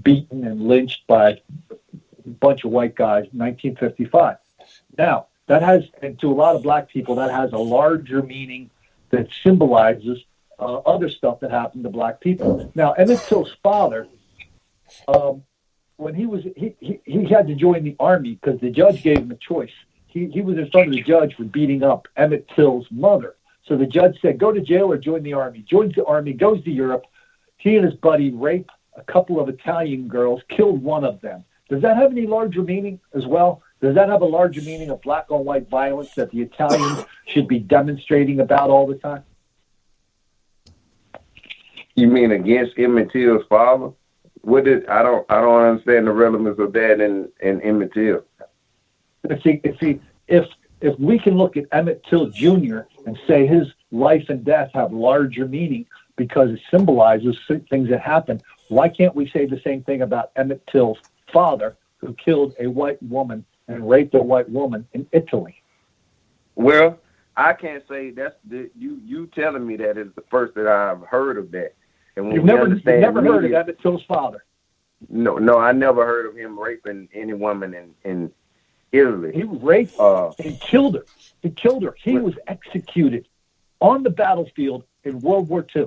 beaten and lynched by a bunch of white guys in 1955. Now, that has, and to a lot of black people, that has a larger meaning that symbolizes other stuff that happened to black people. Now, Emmett Till's father, when he had to join the army because the judge gave him a choice. He was in front of the judge for beating up Emmett Till's mother. So the judge said, go to jail or join the army. Joins the army, goes to Europe. He and his buddy rape a couple of Italian girls, killed one of them. Does that have any larger meaning as well? Does that have a larger meaning of black on white violence that the Italians should be demonstrating about all the time? You mean against Emmett Till's father? I don't understand the relevance of that in Emmett Till. If we can look at Emmett Till Jr. and say his life and death have larger meaning because it symbolizes things that happened, why can't we say the same thing about Emmett Till's father, who killed a white woman and raped a white woman in Italy? Well, I can't say you telling me that is the first that I've heard of that. And when You've never heard of Emmett Till's father? No, I never heard of him raping any woman in Italy. He raped and killed her. He killed her. He was executed on the battlefield in World War II.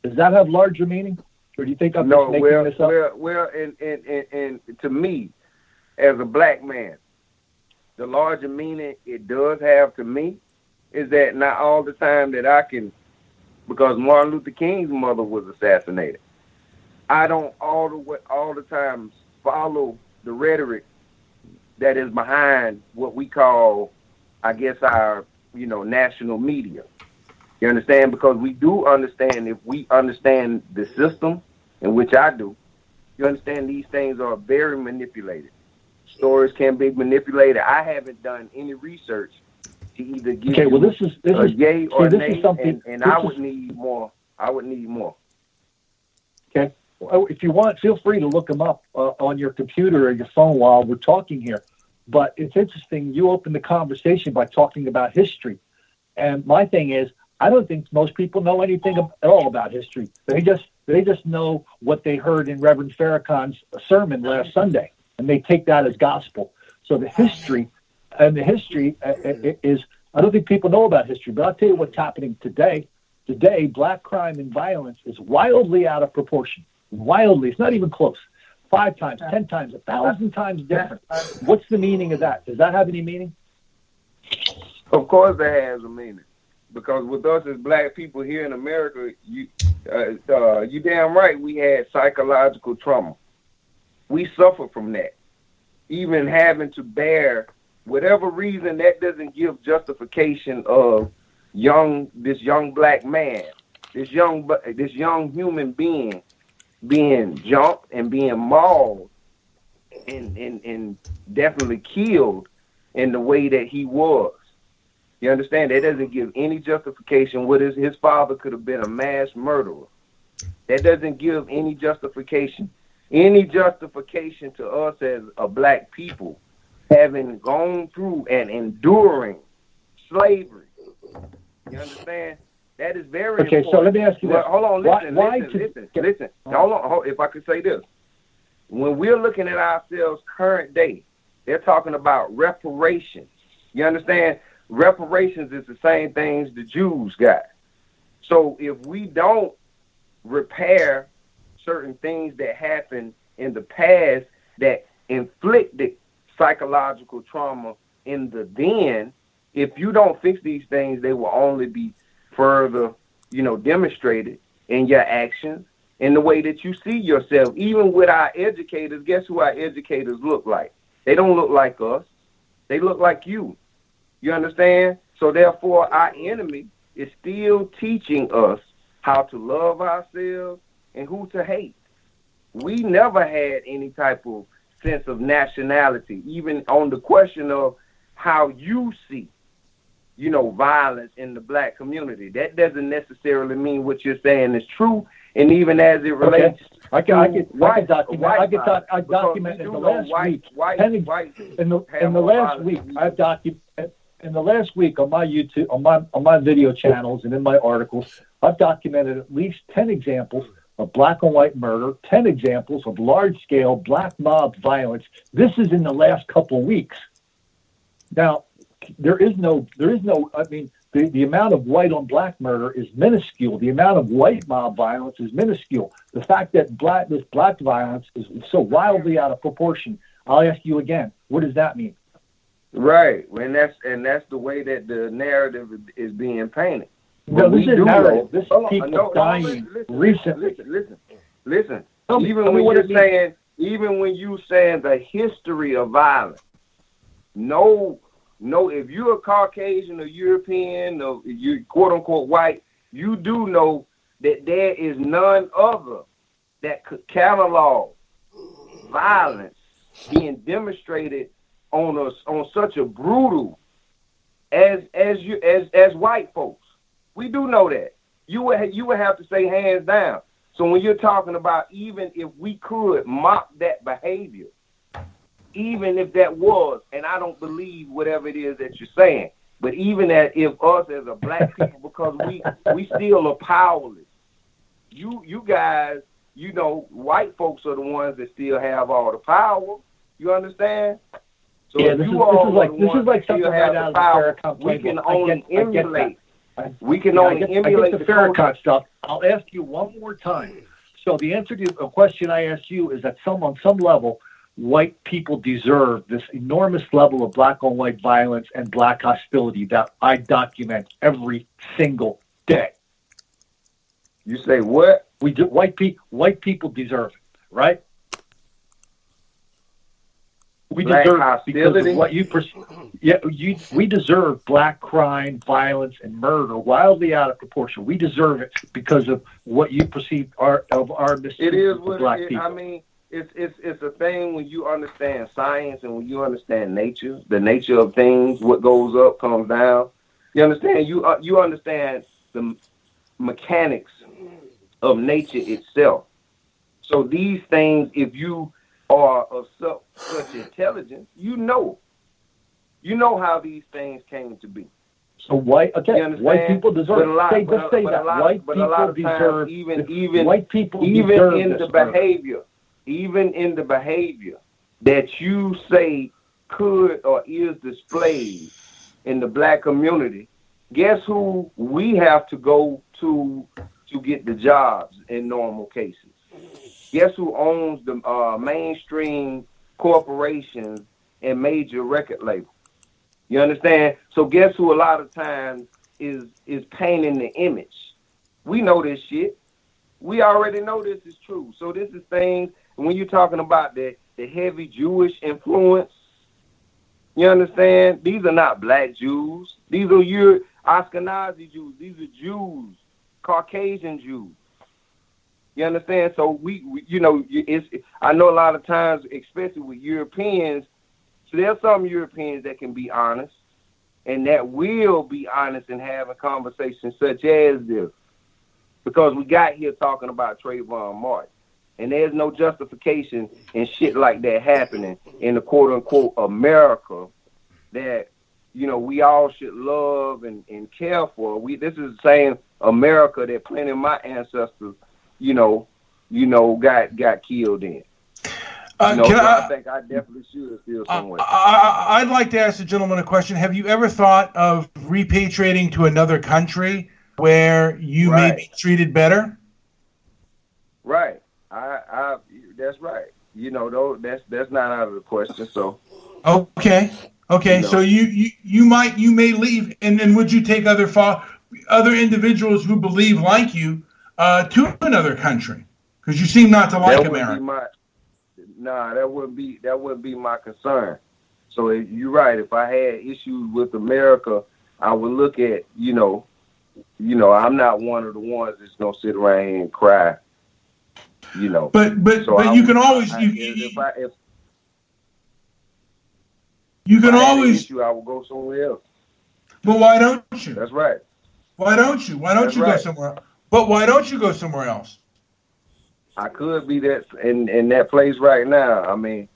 Does that have larger meaning? Or do you think I'm just making this up? Well, and to me, as a black man, the larger meaning it does have to me is that not all the time that I can, because Martin Luther King's mother was assassinated, I don't all the time follow the rhetoric that is behind what we call, I guess, our national media. You understand? Because we do understand, if we understand the system, in which I do, you understand these things are very manipulated. Stories can be manipulated. I haven't done any research to either give yay or nay, and I would need more. Okay. Well, if you want, feel free to look them up on your computer or your phone while we're talking here. But it's interesting. You opened the conversation by talking about history. And my thing is, I don't think most people know anything at all about history. They just know what they heard in Reverend Farrakhan's sermon last Sunday, and they take that as gospel. So the history is, I don't think people know about history, but I'll tell you what's happening today. Today, black crime and violence is wildly out of proportion. Wildly. It's not even close. 5 times, 10 times, 1,000 times different. What's the meaning of that? Does that have any meaning? Of course that has a meaning. Because with us as black people here in America, you damn right we had psychological trauma. We suffer from that. Even having to bear whatever reason, that doesn't give justification of this young black man, this young human being jumped and being mauled and definitely killed in the way that he was. You understand? That doesn't give any justification. His father could have been a mass murderer. That doesn't give any justification. Any justification to us as a black people having gone through and enduring slavery. You understand? That is very important. Okay, so let me ask you this. Hold on, listen. Hold on, if I could say this. When we're looking at ourselves current day, they're talking about reparations. You understand? Reparations is the same things the Jews got. So if we don't repair certain things that happened in the past that inflicted psychological trauma in the then, if you don't fix these things, they will only be further, demonstrated in your actions, in the way that you see yourself. Even with our educators, guess who our educators look like? They don't look like us. They look like you. You understand? So therefore, our enemy is still teaching us how to love ourselves and who to hate. We never had any type of sense of nationality, even on the question of how you see, violence in the black community. That doesn't necessarily mean what you're saying is true, and even as it relates. I document in the last week. In the last week on my YouTube, on my video channels and in my articles, I've documented at least 10 examples of black and white murder, 10 examples of large-scale black mob violence. This is in the last couple weeks. Now, there is no. I mean, the amount of white on black murder is minuscule. The amount of white mob violence is minuscule. The fact that this black violence is so wildly out of proportion. I'll ask you again. What does that mean? Right, and that's the way that the narrative is being painted. No, this is narrative. This is people dying recently. Listen. Even when you saying the history of violence, no, if you're a Caucasian or European or you quote unquote white, you do know that there is none other that could catalog violence being demonstrated on such a brutal as white folks. We do know that. You would have to say hands down. So when you're talking about even if we could mock that behavior, even if that was, and I don't believe whatever it is that you're saying, but even if us as a black people, because we still are powerless. You guys, white folks are the ones that still have all the power. You understand? So yeah, this is like something right out of the Farrakhan playbook. We can only emulate. I get the Farrakhan stuff. I'll ask you one more time. So the answer to a question I asked you is that on some level, white people deserve this enormous level of black on white violence and black hostility that I document every single day. You say what? White people deserve it, right? We deserve it because of what you perceive. Yeah, we deserve black crime, violence, and murder wildly out of proportion. We deserve it because of what you perceive of our mistreatment of black people. I mean, it's a thing when you understand science and when you understand nature, the nature of things. What goes up comes down. You understand? You understand the mechanics of nature itself. So these things, if you are of such intelligence, you know how these things came to be. So white people deserve. White people deserve. Even in the behavior that you say could or is displayed in the black community, guess who we have to go to get the jobs in normal cases? Guess who owns the mainstream corporations and major record labels? You understand? So guess who a lot of times is painting the image? We know this shit. We already know this is true. So this is things, when you're talking about the heavy Jewish influence, you understand? These are not black Jews. These are your Ashkenazi Jews. These are Jews, Caucasian Jews. You understand? So I know a lot of times, especially with Europeans, so there's some Europeans that can be honest and that will be honest and have a conversation such as this. Because we got here talking about Trayvon Martin. And there's no justification in shit like that happening in the quote unquote America that, we all should love and care for. This is the same America that plenty of my ancestors got killed in. I think I definitely should feel some way. I'd like to ask the gentleman a question. Have you ever thought of repatriating to another country where you may be treated better? Right. That's right. That's not out of the question. So. Okay. So you may leave, and then would you take other individuals who believe like you to another country? Because you seem not to like America. That wouldn't be my concern. So you're right. If I had issues with America, I would look at, I'm not one of the ones that's gonna sit around here and cry. But you can always you can always. I will go somewhere else. But why don't you? That's right. Why don't you? Why don't you go somewhere else? But why don't you go somewhere else? I could be that in that place right now. I mean.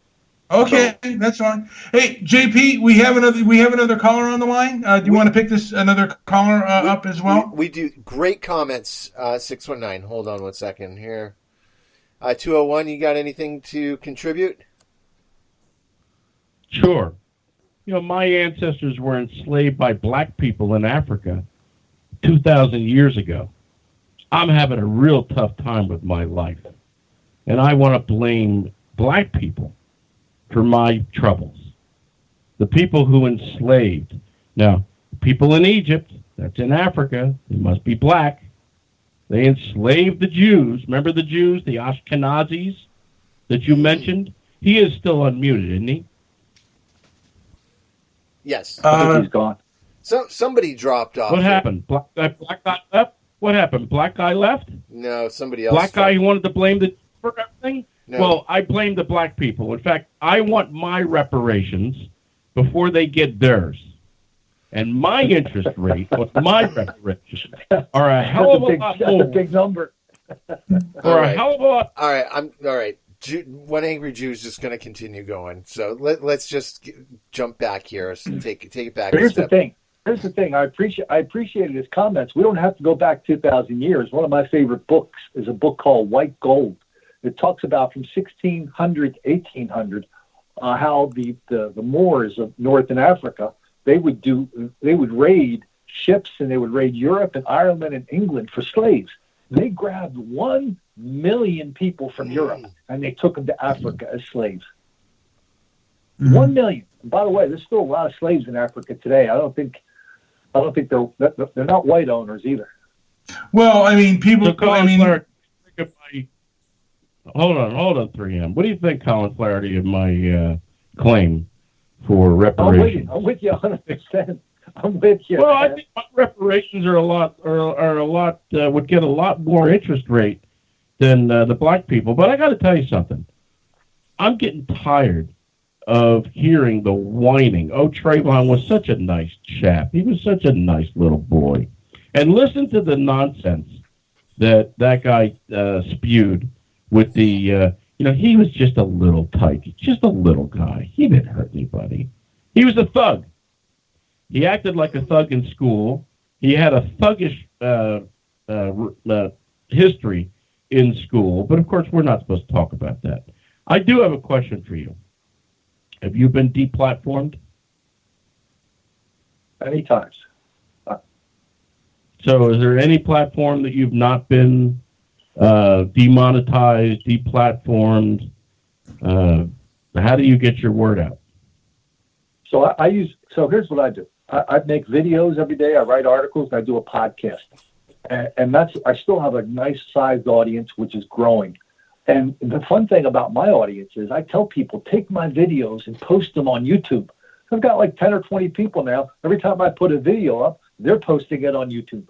Okay, that's fine. Hey, JP, we have another caller on the line. Do you want to pick another caller up as well? We do. Great comments. 619. Hold on 1 second here. 201. You got anything to contribute? Sure. My ancestors were enslaved by black people in Africa 2,000 years ago. I'm having a real tough time with my life, and I want to blame black people for my troubles. The people who enslaved. Now, people in Egypt, that's in Africa, they must be black. They enslaved the Jews. Remember the Jews, the Ashkenazis that you mentioned? He is still unmuted, isn't he? Yes. I think he's gone. So somebody dropped off. What happened? Black guy left? What happened? Black guy left? No, somebody else. Black guy who wanted to blame the for everything? No. Well, I blame the black people. In fact, I want my reparations before they get theirs. And my interest rate with my reparations are a hell of a lot more. That's a big number. Or a hell of a lot. All right, all right. One Angry Jew is just going to continue going. So let's just jump back here. So take it back. Here's the thing. I appreciated his comments. We don't have to go back 2,000 years. One of my favorite books is a book called White Gold. It talks about from 1600 to 1800 how the Moors of Northern Africa they would raid ships and they would raid Europe and Ireland and England for slaves. They grabbed 1 million people from Europe and they took them to Africa as slaves. 1 million. And by the way, there's still a lot of slaves in Africa today. I don't think they're not white owners either. Well, I mean, people. Hold on, 3M. What do you think, Colin Flaherty, of my claim for reparations? I'm with you 100%. I'm with you. Well, I think my reparations are a lot would get a lot more interest rate than the black people. But I got to tell you something. I'm getting tired of hearing the whining. Oh, Trayvon was such a nice chap. He was such a nice little boy. And listen to the nonsense that guy spewed with the, he was just a little tyke, just a little guy. He didn't hurt anybody. He was a thug. He acted like a thug in school. He had a thuggish history in school. But, of course, we're not supposed to talk about that. I do have a question for you. Have you been deplatformed? Many times. So is there any platform that you've not been demonetized, deplatformed? How do you get your word out? So here's what I do. I make videos every day. I write articles. And I do a podcast. And I still have a nice sized audience, which is growing. And the fun thing about my audience is I tell people, take my videos and post them on YouTube. I've got like 10 or 20 people now. Every time I put a video up, they're posting it on YouTube.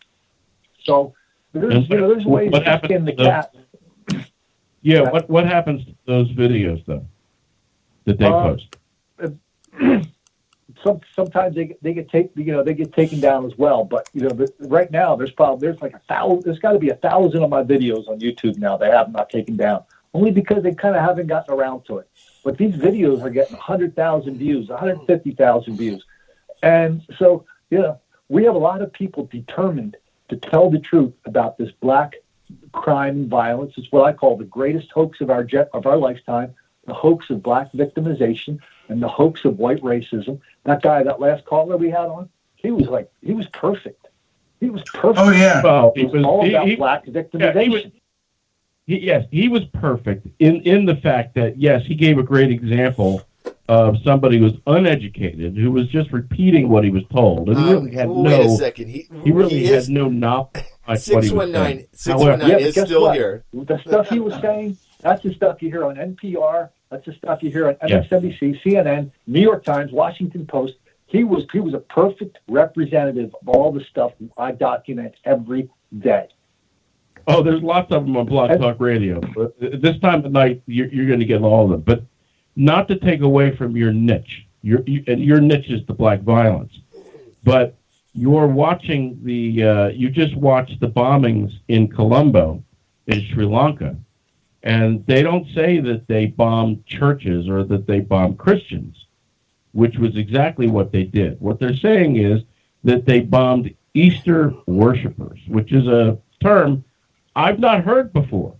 So there's ways to skin the cat. Yeah, what happens to those videos though that they post? Sometimes they get taken down as well. But right now there's like 1,000. There's got to be 1,000 of my videos on YouTube now. They have not taken down only because they kind of haven't gotten around to it. But these videos are getting 100,000 views, 150,000 views, and so we have a lot of people determined to tell the truth about this black crime and violence. It's what I call the greatest hoax of our lifetime, the hoax of black victimization and the hoax of white racism. That guy, that last caller we had on, he was perfect. He was perfect. Oh, yeah. Well, it was all about black victimization. He was perfect in the fact that, yes, he gave a great example of somebody who was uneducated, who was just repeating what he was told, and really had wait a second. He really had no knowledge. 619 is still here. The stuff he was saying, that's the stuff you hear on NPR. That's the stuff you hear on MSNBC, CNN, New York Times, Washington Post. He was a perfect representative of all the stuff I document every day. Oh, there's lots of them on Blog Talk Radio. But this time of night, you're going to get all of them. But not to take away from your niche. Your niche is the black violence. But you're watching you just watched the bombings in Colombo in Sri Lanka. And they don't say that they bombed churches or that they bombed Christians, which was exactly what they did. What they're saying is that they bombed Easter worshipers, which is a term I've not heard before.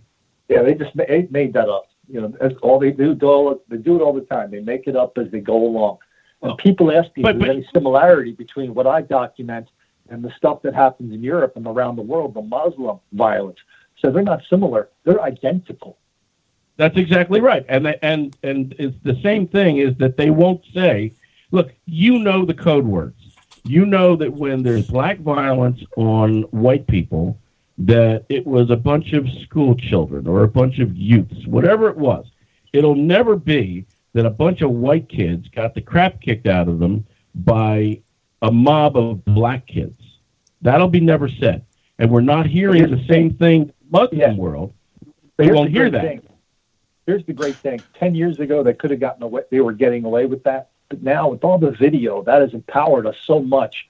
Yeah, they just made that up. That's all they do. They do it all the time. They make it up as they go along. And people ask me if there's any similarity between what I document and the stuff that happens in Europe and around the world, the Muslim violence. So they're not similar. They're identical. That's exactly right. And it's the same thing is that they won't say, look, the code words. You know that when there's black violence on white people, that it was a bunch of school children or a bunch of youths, whatever it was. It'll never be that a bunch of white kids got the crap kicked out of them by a mob of black kids. That'll be never said. And we're not hearing the same thing in the Muslim world. They won't hear that. Here's the great thing. 10 years ago, they could have gotten away. They were getting away with that. But now, with all the video, that has empowered us so much.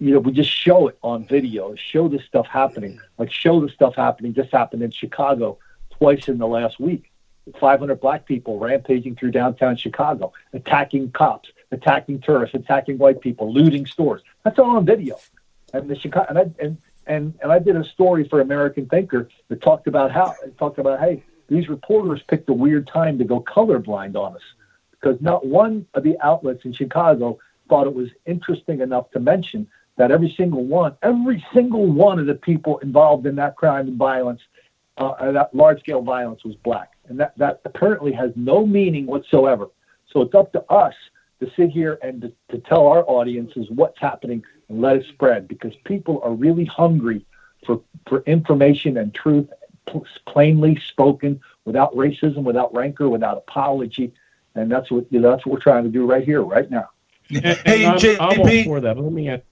We just show it on video, show this stuff happening. Show the stuff happening. Just happened in Chicago twice in the last week. 500 black people rampaging through downtown Chicago, attacking cops, attacking tourists, attacking white people, looting stores. That's all on video. And the Chicago and I did a story for American Thinker that talked about hey, these reporters picked a weird time to go colorblind on us, because not one of the outlets in Chicago thought it was interesting enough to mention that every single one of the people involved in that crime and violence, that large-scale violence, was black. And that apparently has no meaning whatsoever. So it's up to us to sit here and to tell our audiences what's happening and let it spread, because people are really hungry for information and truth, plainly spoken, without racism, without rancor, without apology. And that's what we're trying to do right here, right now. Hey, JP, I'm all for that. But let me ask.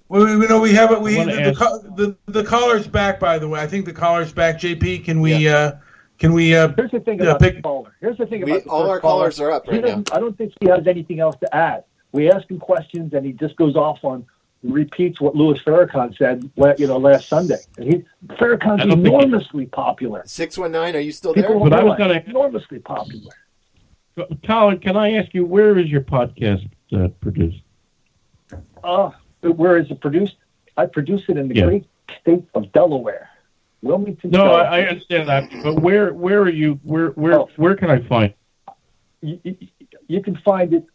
The caller's back, by the way. I think the caller's back. JP, can we? Here's the thing about the caller. Here's the thing about all our callers are up right now. I don't think he has anything else to add. We ask him questions, and he just goes off repeats what Louis Farrakhan said, last Sunday. And Farrakhan's enormously popular. 619, are you still there? But I was going to enormously popular. Colin, can I ask you, where is your podcast produced? Where is it produced? I produce it in the great state of Delaware. Wilmington. No, I understand that, but where are you? Where can I find it? You can find it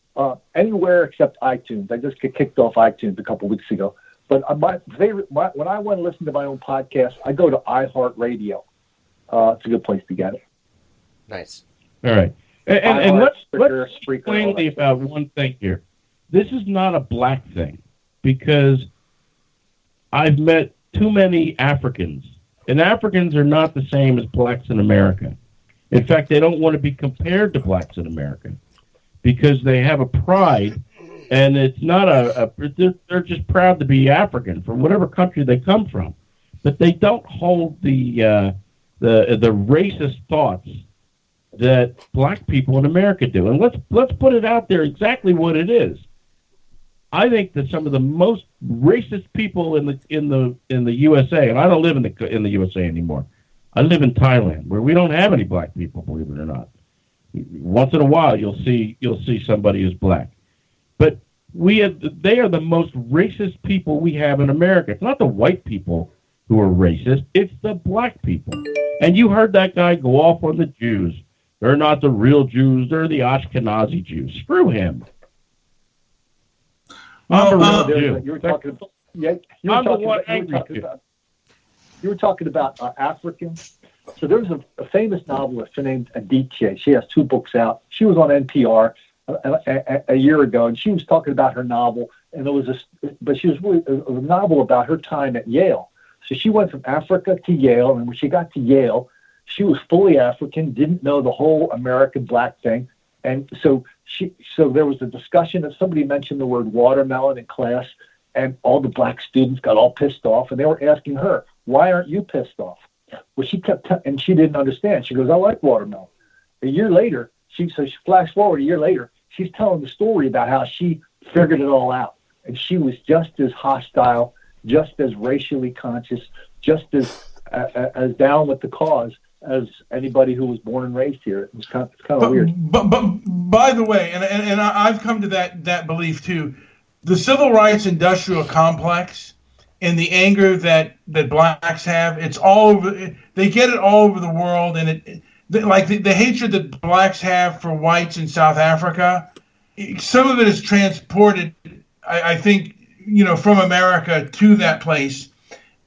anywhere except iTunes. I just get kicked off iTunes a couple weeks ago. But when I want to listen to my own podcast, I go to iHeartRadio. It's a good place to get it. Nice. All right. And let's speak plainly about one thing here. This is not a black thing, because I've met too many Africans, and Africans are not the same as blacks in America. In fact, they don't want to be compared to blacks in America because they have a pride, and it's not they're just proud to be African from whatever country they come from, but they don't hold the racist thoughts that black people in America do. And let's put it out there exactly what it is. I think that some of the most racist people in the USA, and I don't live in the USA anymore. I live in Thailand, where we don't have any black people, believe it or not. Once in a while, you'll see somebody who's black, but they are the most racist people we have in America. It's not the white people who are racist; it's the black people. And you heard that guy go off on the Jews. They're not the real Jews. They're the Ashkenazi Jews. Screw him. I'm a real Jew. You were talking about Africans. So there's a famous novelist, her name's Adichie. She has 2 books out. She was on NPR a year ago, and she was talking about her novel. And it was a novel about her time at Yale. So she went from Africa to Yale, and when she got to Yale, she was fully African, didn't know the whole American black thing. And so there was a discussion that somebody mentioned the word watermelon in class, and all the black students got all pissed off, and they were asking her, "Why aren't you pissed off?" Well, she kept and she didn't understand. She goes, "I like watermelon." A year later, she flash forward a year later, she's telling the story about how she figured it all out, and she was just as hostile, just as racially conscious, just as down with the cause as anybody who was born and raised here. It's kind of weird. But by the way, and I've come to that belief too, the civil rights industrial complex and the anger that blacks have, it's all over. They get it all over the world, and the hatred that blacks have for whites in South Africa, some of it is transported, I think, from America to that place,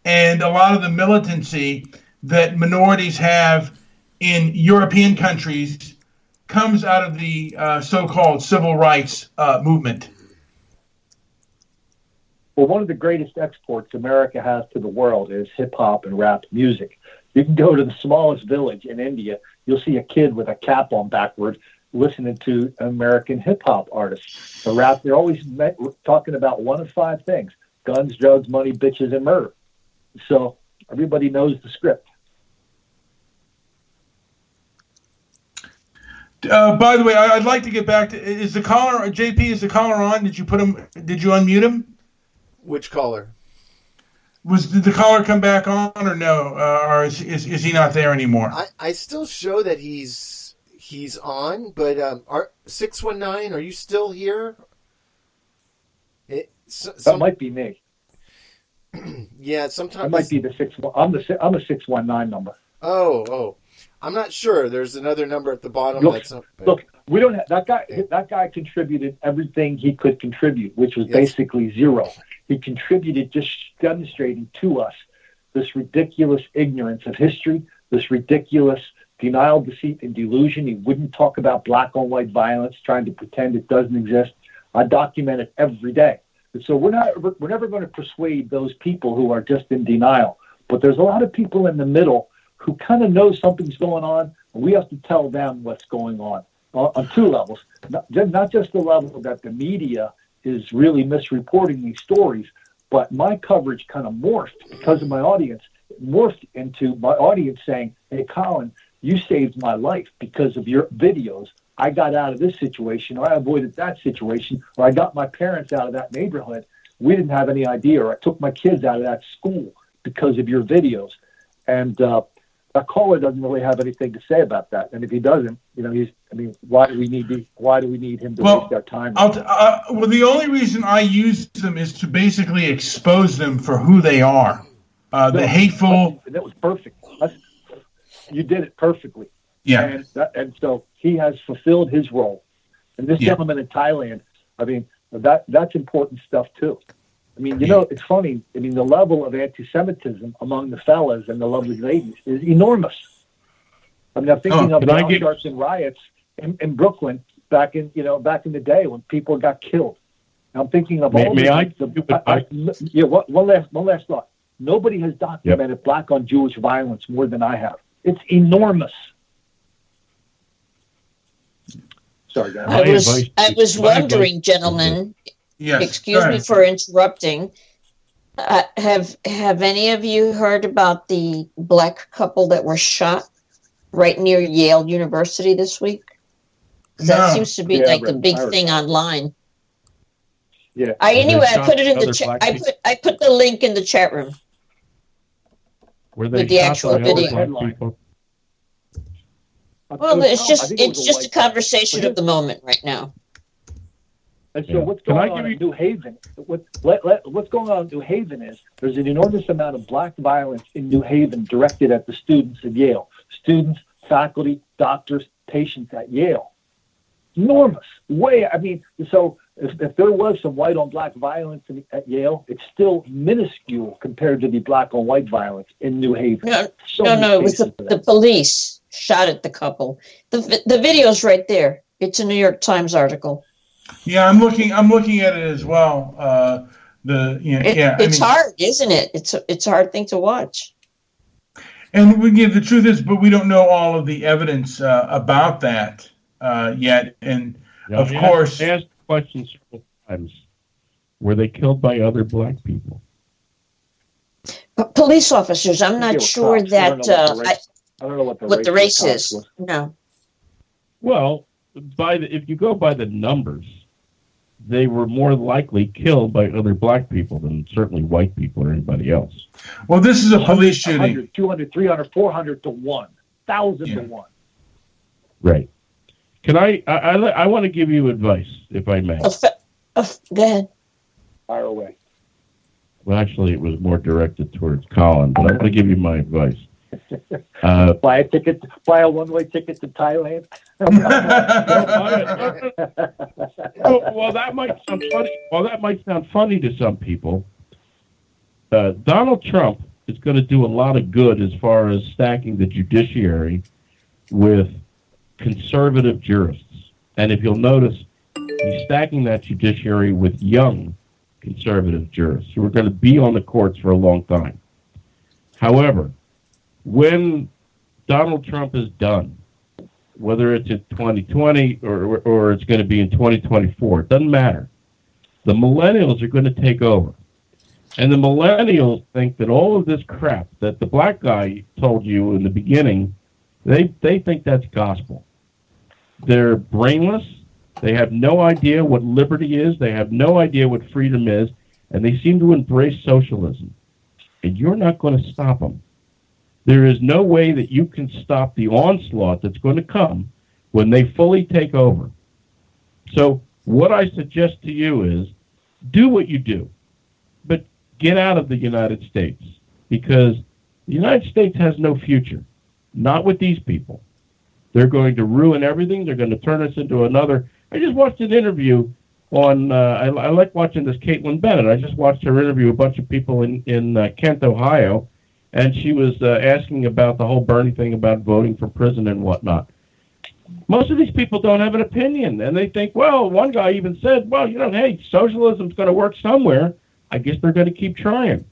and a lot of the militancy that minorities have in European countries comes out of the so-called civil rights movement. Well, one of the greatest exports America has to the world is hip-hop and rap music. You can go to the smallest village in India, you'll see a kid with a cap on backward listening to American hip-hop artists. The rap, they're always talking about one of five things: guns, drugs, money, bitches, and murder. So everybody knows the script. By the way, I'd like to get back to, is the caller, JP, is the caller on? Did you unmute him? Which caller? Did the caller come back on or no? Or is he not there anymore? I still show that he's on, but 619, are you still here? That might be me. Yeah, sometimes I might be the 619. I'm a 619 number. Oh, I'm not sure. There's another number at the bottom. Look, we don't have, that guy. That guy contributed everything he could contribute, which was basically zero. He contributed just demonstrating to us this ridiculous ignorance of history, this ridiculous denial, deceit, and delusion. He wouldn't talk about black on white violence, trying to pretend it doesn't exist. I document it every day. And so we're never going to persuade those people who are just in denial. But there's a lot of people in the middle who kind of know something's going on, and we have to tell them what's going on two levels. Not just the level that the media is really misreporting these stories, but my coverage kind of morphed because of my audience. It morphed into my audience saying, hey, Colin, you saved my life because of your videos. I got out of this situation, or I avoided that situation, or I got my parents out of that neighborhood. We didn't have any idea, or I took my kids out of that school because of your videos. And that caller doesn't really have anything to say about that. And if he doesn't, why do we need him to waste our time? Well, the only reason I use them is to basically expose them for who they are. The hateful. That was perfect. You did it perfectly. Yeah. And so he has fulfilled his role. And this gentleman in Thailand, that's important stuff too. It's funny. The level of anti-Semitism among the fellas and the lovely ladies is enormous. I'm thinking of the sharps and riots in Brooklyn back in the day when people got killed. I'm thinking of all. One last thought. Nobody has documented black on Jewish violence more than I have. It's enormous. Sorry, guys. I was wondering, gentlemen. Yes, excuse me for interrupting. Have any of you heard about the black couple that were shot right near Yale University this week? That seems to be the big thing online. Yeah. I put it in the chat. I put the link in the chat room with the actual video. Well, it's just a conversation of the moment right now. And so what's going on in New Haven? What's going on in New Haven is there's an enormous amount of black violence in New Haven directed at the students at Yale. Students, faculty, doctors, patients at Yale. Enormous. So if there was some white on black violence at Yale, it's still minuscule compared to the black on white violence in New Haven. No, it was the police shot at the couple. The video's right there. It's a New York Times article. Yeah, I'm looking at it as well. It's hard, isn't it? It's a hard thing to watch. And the truth is, but we don't know all of the evidence about that yet. And of course, I asked questions several times. Were they killed by other black people? Police officers. I'm not sure that. I don't know what the race is. No. Well, if you go by the numbers, they were more likely killed by other black people than certainly white people or anybody else. Well, this is a police shooting. 200, 300, 400 to 1. 1,000 to 1. Right. Can I want to give you advice, if I may. Go ahead. Fire away. Well, actually, it was more directed towards Colin, but I'm going to give you my advice. Buy a one-way ticket to Thailand. Well, that might sound funny. Well, that might sound funny to some people. Donald Trump is going to do a lot of good as far as stacking the judiciary with conservative jurists. And if you'll notice, he's stacking that judiciary with young conservative jurists who are going to be on the courts for a long time. However, when Donald Trump is done, whether it's in 2020 or it's going to be in 2024, it doesn't matter. The millennials are going to take over. And the millennials think that all of this crap that the black guy told you in the beginning, they think that's gospel. They're brainless. They have no idea what liberty is. They have no idea what freedom is. And they seem to embrace socialism. And you're not going to stop them. There is no way that you can stop the onslaught that's going to come when they fully take over. So what I suggest to you is do what you do, but get out of the United States, because the United States has no future, not with these people. They're going to ruin everything. They're going to turn us into another. I just watched an interview on, I like watching this Caitlin Bennett. I just watched her interview a bunch of people in Kent, Ohio, and she was asking about the whole Bernie thing about voting for prison and whatnot. Most of these people don't have an opinion, and they think, well, one guy even said, well, hey, socialism's going to work somewhere. I guess they're going to keep trying.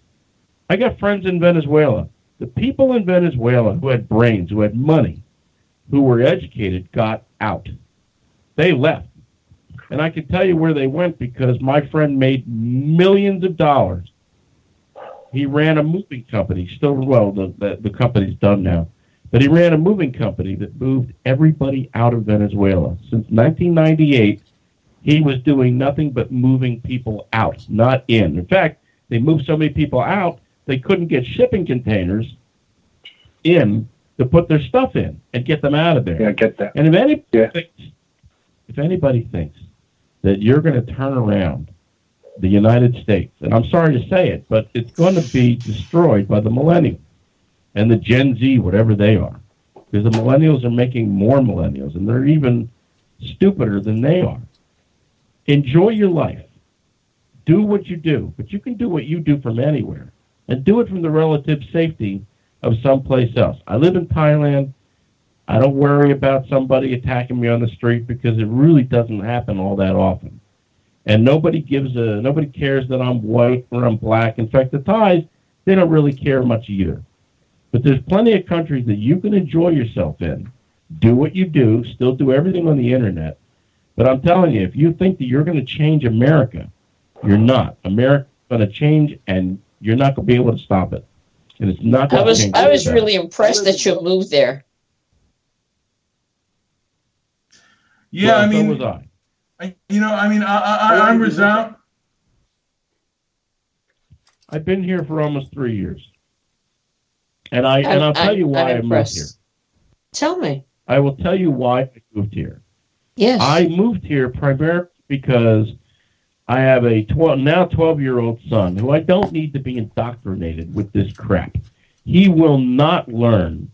I got friends in Venezuela. The people in Venezuela who had brains, who had money, who were educated, got out. They left. And I can tell you where they went, because my friend made millions of dollars. He ran a moving company. The company's done now. But he ran a moving company that moved everybody out of Venezuela. Since 1998, he was doing nothing but moving people out, not in. In fact, they moved so many people out, they couldn't get shipping containers in to put their stuff in and get them out of there. Yeah, I get that. And if anybody thinks that you're going to turn around the United States, and I'm sorry to say it, but it's going to be destroyed by the millennials and the Gen Z, whatever they are. Because the millennials are making more millennials, and they're even stupider than they are. Enjoy your life. Do what you do, but you can do what you do from anywhere, and do it from the relative safety of someplace else. I live in Thailand. I don't worry about somebody attacking me on the street, because it really doesn't happen all that often. And nobody cares that I'm white or I'm black. In fact, the Thais, they don't really care much either. But there's plenty of countries that you can enjoy yourself in. Do what you do, still do everything on the internet. But I'm telling you, if you think that you're going to change America, you're not. America's going to change, and you're not going to be able to stop it. And it's not going to change. I was really impressed that you moved there. Yeah, well, I mean, so was I. I'm resound. I've been here for almost 3 years. And I'll tell you why I moved here. Tell me. I will tell you why I moved here. Yes. I moved here primarily because I have a 12-year-old son who I don't need to be indoctrinated with this crap. He will not learn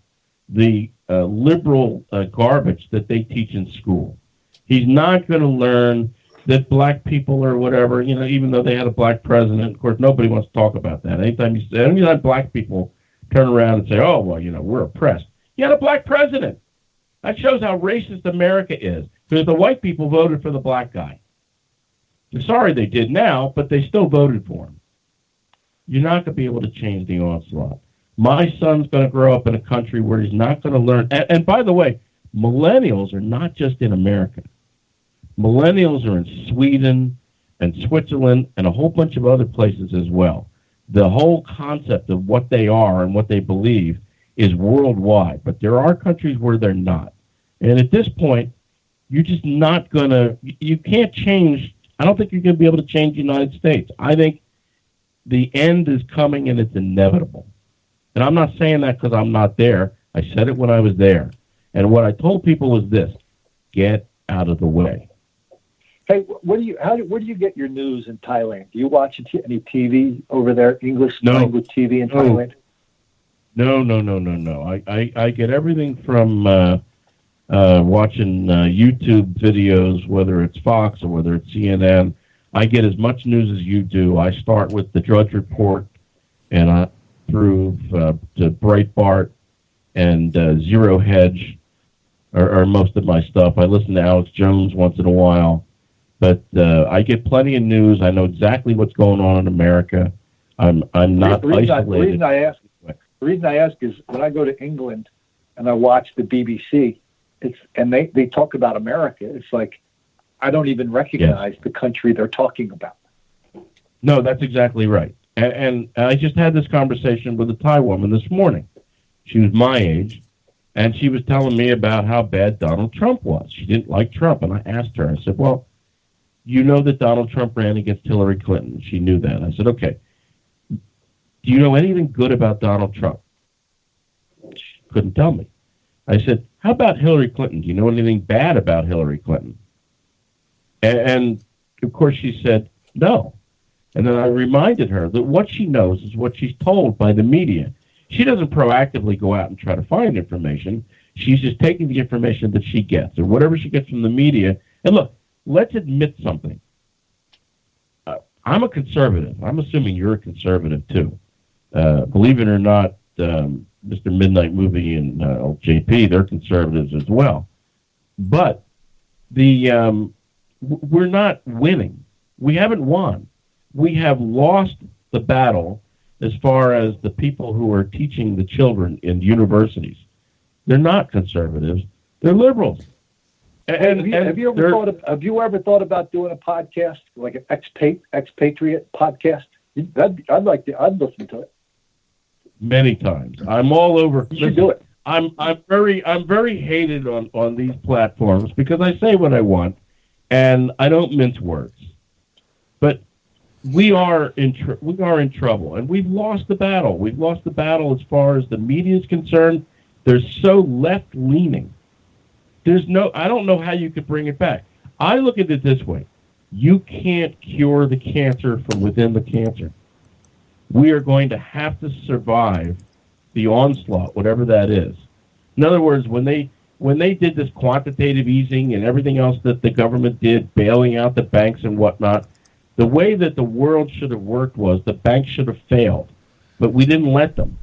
the liberal garbage that they teach in school. He's not going to learn that black people or whatever, even though they had a black president. Of course, nobody wants to talk about that. Anytime black people turn around and say, oh, well, we're oppressed. You had a black president. That shows how racist America is, because the white people voted for the black guy. They're sorry they did now, but they still voted for him. You're not going to be able to change the onslaught. My son's going to grow up in a country where he's not going to learn. And by the way, millennials are not just in America. Millennials are in Sweden and Switzerland and a whole bunch of other places as well. The whole concept of what they are and what they believe is worldwide, but there are countries where they're not. And at this point, you're just not going to, you can't change. I don't think you're going to be able to change the United States. I think the end is coming, and it's inevitable. And I'm not saying that because I'm not there. I said it when I was there. And what I told people was this: get out of the way. Hey, where do you get your news in Thailand? Do you watch any TV over there, English language TV in Thailand? No. I get everything from watching YouTube videos, whether it's Fox or whether it's CNN. I get as much news as you do. I start with the Drudge Report, and I through to Breitbart and Zero Hedge are most of my stuff. I listen to Alex Jones once in a while, but I get plenty of news. I know exactly what's going on in America. I'm not isolated. The reason I ask is when I go to England and I watch the BBC, and they talk about America, it's like I don't even recognize the country they're talking about. No, that's exactly right. And I just had this conversation with a Thai woman this morning. She was my age, and she was telling me about how bad Donald Trump was. She didn't like Trump, and I asked her, I said, well, you know that Donald Trump ran against Hillary Clinton. She knew that. I said, okay, do you know anything good about Donald Trump? She couldn't tell me. I said, how about Hillary Clinton? Do you know anything bad about Hillary Clinton? And of course, she said, no. And then I reminded her that what she knows is what she's told by the media. She doesn't proactively go out and try to find information. She's just taking the information that she gets, or whatever she gets from the media. And look, let's admit something. I'm a conservative. I'm assuming you're a conservative, too. Believe it or not, Mr. Midnight Movie and JP, they're conservatives as well. But we're not winning. We haven't won. We have lost the battle as far as the people who are teaching the children in universities. They're not conservatives. They're liberals. Have you ever thought about doing a podcast, like an expatriate podcast? I'd listen to it. Many times. I'm all over. You should do it. I'm very hated on these platforms because I say what I want and I don't mince words. But we are in trouble, and we've lost the battle. We've lost the battle as far as the media is concerned. They're so left-leaning. I don't know how you could bring it back. I look at it this way. You can't cure the cancer from within the cancer. We are going to have to survive the onslaught, whatever that is. In other words, when they did this quantitative easing and everything else that the government did, bailing out the banks and whatnot, the way that the world should have worked was the banks should have failed, but we didn't let them.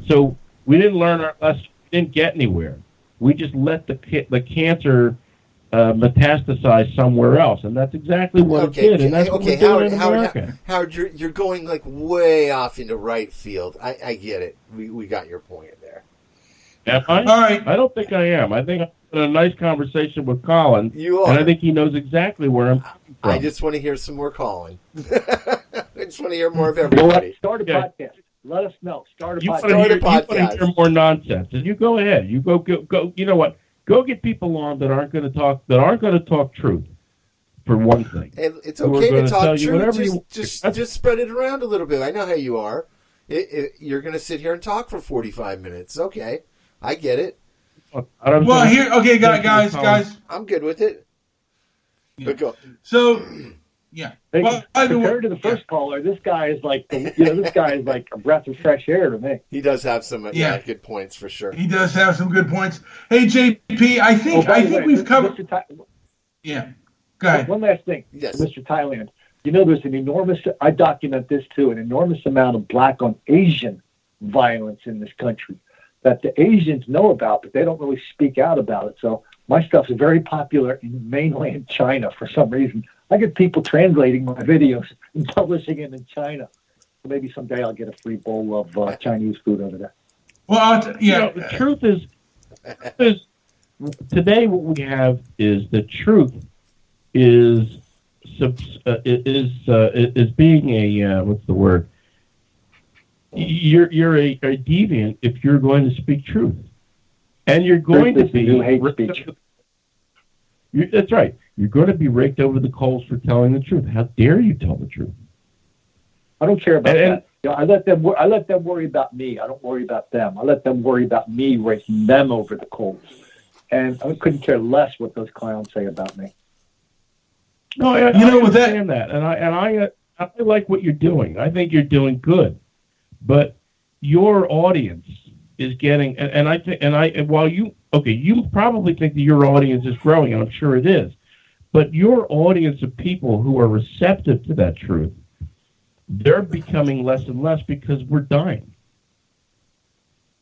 So we didn't learn our lesson. We didn't get anywhere. We just let the cancer metastasize somewhere else, and that's exactly what it did. And that's what we're doing in America. Howard, you're going like way off into right field. I get it. We got your point there. Am I? All right. I don't think I am. I think I'm in a nice conversation with Colin. You are. And I think he knows exactly where I'm coming from. I just want to hear some more Colin. I just want to hear more of everybody. Start a podcast. Let us know. Start a podcast. You want to hear more nonsense, and you go ahead. You go. You know what? Go get people on that aren't going to talk truth. For one thing, and it's okay to talk truth. Just spread it around a little bit. I know how you are. You're going to sit here and talk for 45 minutes. Okay, I get it. Well, here, okay, guys. I'm good with it. Yeah. But go. So, yeah. Hey, compared to the first caller, this guy is like a breath of fresh air to me. He does have some good points for sure. He does have some good points. Hey, JP, I think we've covered. Yeah. Go ahead. One last thing, yes, Mr. Thailand. You know, there's an enormous. I document this too. An enormous amount of Black on Asian violence in this country that the Asians know about, but they don't really speak out about it. So my stuff is very popular in mainland China for some reason. I get people translating my videos and publishing it in China. So maybe someday I'll get a free bowl of Chinese food over there. Well, the truth is today what we have is the truth is being a what's the word? You're a deviant if you're going to speak truth, and you're going to be hate speech. That's right. You're going to be raked over the coals for telling the truth. How dare you tell the truth? I don't care about that. I let them worry about me. I don't worry about them. I let them worry about me raking them over the coals. And I couldn't care less what those clowns say about me. No, I understand that, and I like what you're doing. I think you're doing good, but your audience is getting, you probably think that your audience is growing, and I'm sure it is, but your audience of people who are receptive to that truth, they're becoming less and less because we're dying.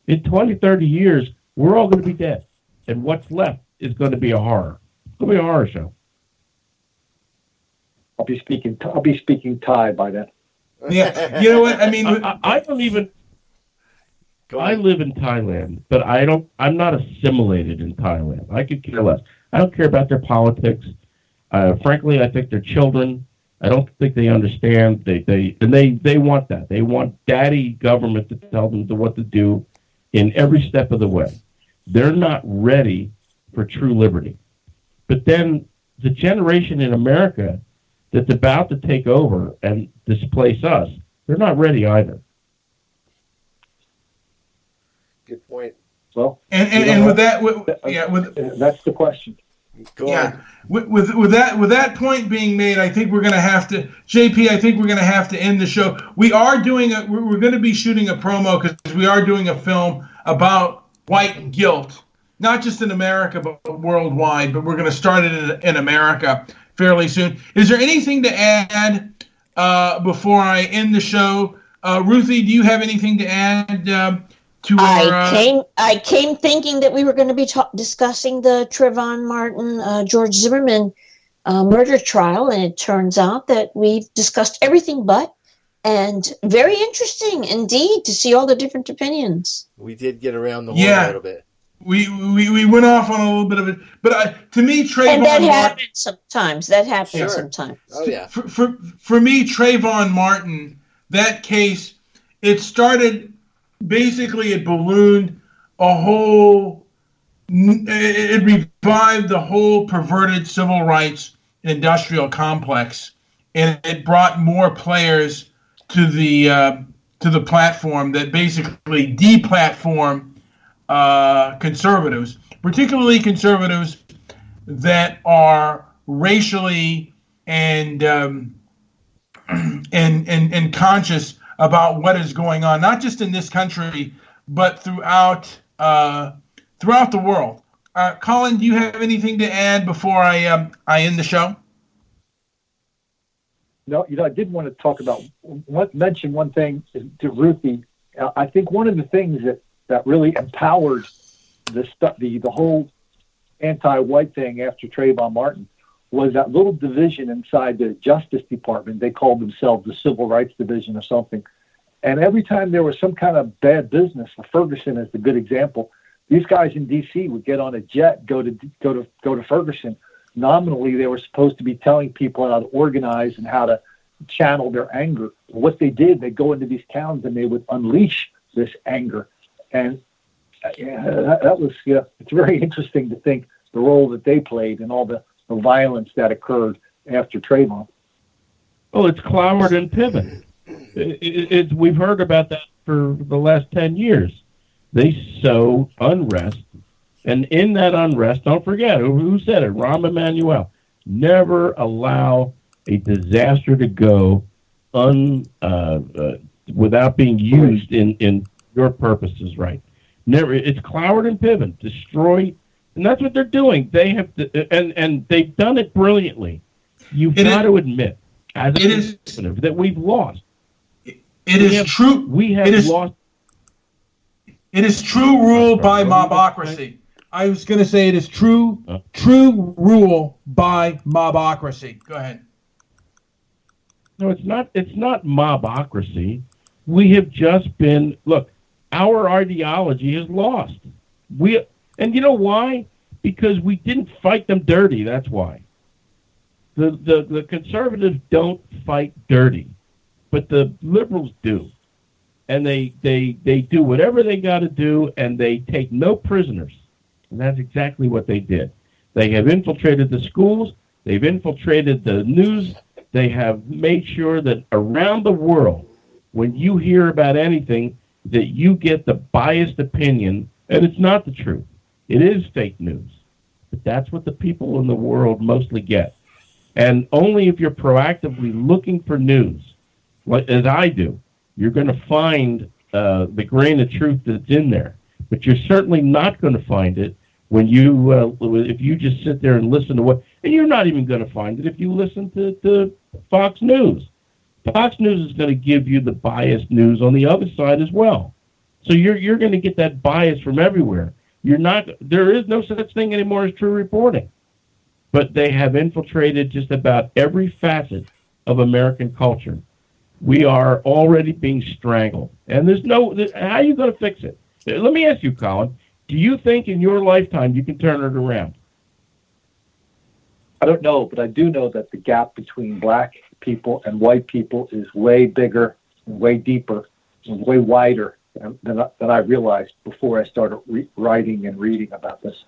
In 20, 30 years, we're all going to be dead, and what's left is going to be a horror. It's going to be a horror show. I'll be speaking Thai by then. Yeah, you know what I mean. I don't even. I live in Thailand, but I'm not assimilated in Thailand. I could care less. I don't care about their politics. Frankly, I think they're children. I don't think they understand. They want that. They want daddy government to tell them what to do in every step of the way. They're not ready for true liberty. But then the generation in America that's about to take over and displace us, they're not ready either. Good point. Well, and with that, that's the question. Go on. With that point being made, I think we're going to have to, JP. I think we're going to have to end the show. We're going to be shooting a promo because we are doing a film about white guilt, not just in America but worldwide. But we're going to start it in America fairly soon. Is there anything to add before I end the show? Ruthie, do you have anything to add to our... I came thinking that we were going to be discussing the Trayvon Martin, George Zimmerman murder trial, and it turns out that we've discussed everything but, and very interesting indeed to see all the different opinions. We did get around the horn a little bit. We went off on a little bit of it, but to me, Trayvon and that Martin, happens sometimes. Sometimes. Oh yeah. For me, Trayvon Martin, that case, it started basically, it ballooned a whole. It revived the whole perverted civil rights industrial complex, and it brought more players to the platform that basically deplatform conservatives, particularly conservatives that are racially and conscious about what is going on, not just in this country, but throughout the world. Colin, do you have anything to add before I end the show? No, I did want to talk about mention one thing to Ruthie. I think one of the things that really empowered the whole anti-white thing after Trayvon Martin was that little division inside the Justice Department. They called themselves the Civil Rights Division or something. And every time there was some kind of bad business, Ferguson is the good example. These guys in D.C. would get on a jet, go to Ferguson. Nominally, they were supposed to be telling people how to organize and how to channel their anger. But what they did, they go into these towns and they would unleash this anger. And that was, it's very interesting to think the role that they played and all the violence that occurred after Trayvon. Well, it's Cloward and Piven. We've heard about that for the last 10 years. They sow unrest, and in that unrest, don't forget, who said it? Rahm Emanuel. Never allow a disaster to go without being used in your purposes, right? Never. It's Cloward and Piven. Destroy, and that's what they're doing. They have to, and they've done it brilliantly. You've got to admit, as a conservative, that we've lost. It is true. We have lost. It is true rule by mobocracy. I was going to say it is true rule by mobocracy. Go ahead. No, it's not. It's not mobocracy. We have just been, look, our ideology is lost. And you know why? Because we didn't fight them dirty. That's why. The conservatives don't fight dirty, but the liberals do. And they do whatever they got to do, and they take no prisoners. And that's exactly what they did. They have infiltrated the schools. They've infiltrated the news. They have made sure that around the world, when you hear about anything that you get the biased opinion, and it's not the truth. It is fake news. But that's what the people in the world mostly get. And only if you're proactively looking for news, like as I do, you're going to find the grain of truth that's in there. But you're certainly not going to find it when you if you just sit there and listen to what, and you're not even going to find it if you listen to Fox News. Fox News is going to give you the biased news on the other side as well. So you're going to get that bias from everywhere. There is no such thing anymore as true reporting. But they have infiltrated just about every facet of American culture. We are already being strangled. And how are you going to fix it? Let me ask you, Colin, do you think in your lifetime you can turn it around? I don't know, but I do know that the gap between black people and white people is way bigger, and way deeper, and way wider than I realized before I started writing and reading about this.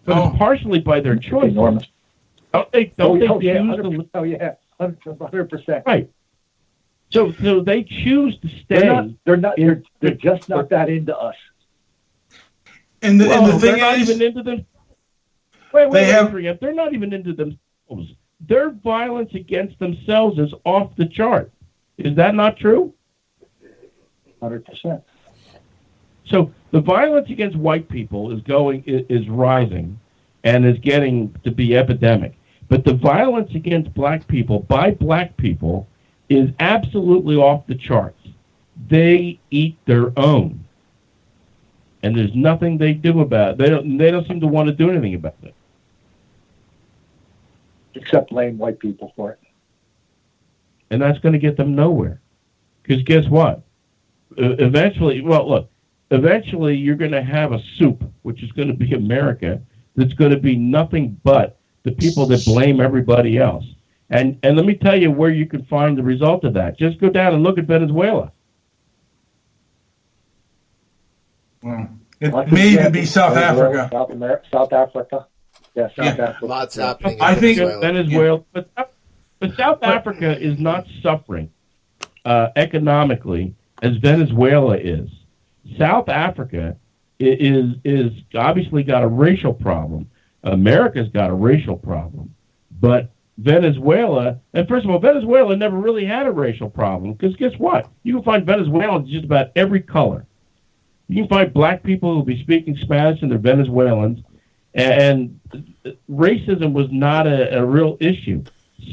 But it's partially by their choice. Enormous. Don't they choose 100%. Right. So they choose to stay. They're just not that into us. And the thing they're not is, even into them. They're not even into themselves. Their violence against themselves is off the chart. Is that not true? 100%. So the violence against white people is rising, and is getting to be epidemic. But the violence against black people by black people is absolutely off the charts. They eat their own, and there's nothing they do about it. They don't seem to want to do anything about it, except blame white people for it. And that's going to get them nowhere. Because guess what? Eventually you're going to have a soup, which is going to be America, that's going to be nothing but the people that blame everybody else. And let me tell you where you can find the result of that. Just go down and look at Venezuela. Well, it may even be South Africa. South Africa. Yeah, South Yeah, Africa. lots happening. I think Venezuela, but South Africa is not suffering economically as Venezuela is. South Africa is obviously got a racial problem. America's got a racial problem, but Venezuela, and first of all, Venezuela never really had a racial problem, because guess what? You can find Venezuelans just about every color. You can find black people who will be speaking Spanish and they're Venezuelans, and racism was not a real issue.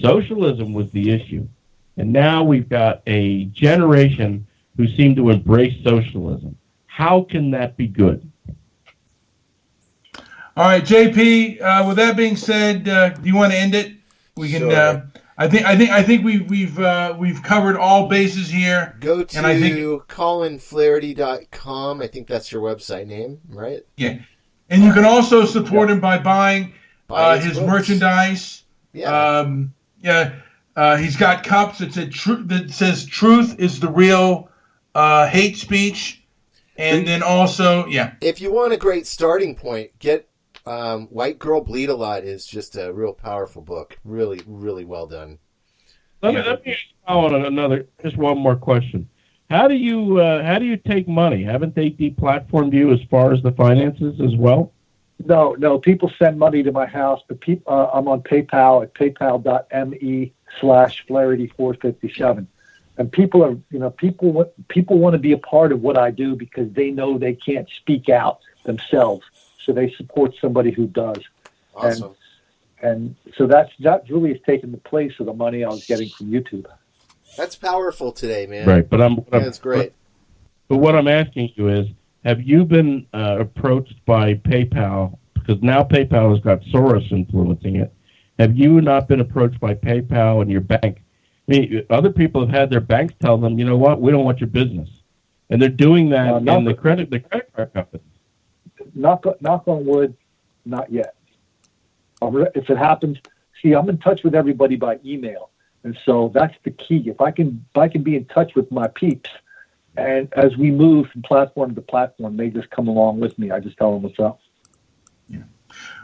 Socialism was the issue. And now we've got a generation who seem to embrace socialism. How can that be good? All right, JP. With that being said, do you want to end it? We can. Sure. I think we've covered all bases here. Go to colinflaherty.com. I think that's your website name, right? Yeah, and you can also support him by buying his merchandise. Yeah. He's got cups that says "Truth is the real hate speech," and then also, if you want a great starting point, get White Girl Bleed a Lot is just a real powerful book. Really, really well done. Let me follow on just one more question. How do you take money? Haven't they deplatformed you as far as the finances as well? No. People send money to my house, but I'm on PayPal at paypal.me/Flaherty457, and people want to be a part of what I do because they know they can't speak out themselves. So they support somebody who does. Awesome. And so that really has taken the place of the money I was getting from YouTube. That's powerful today, man. Right, but that's great. But what I'm asking you is, have you been approached by PayPal? Because now PayPal has got Soros influencing it. Have you not been approached by PayPal and your bank? I mean, other people have had their banks tell them, you know what, we don't want your business, and they're doing that in the credit card companies. Knock on wood, not yet. If it happens, see, I'm in touch with everybody by email, and so that's the key. If I can be in touch with my peeps, and as we move from platform to platform, they just come along with me. I just tell them what's up. Yeah.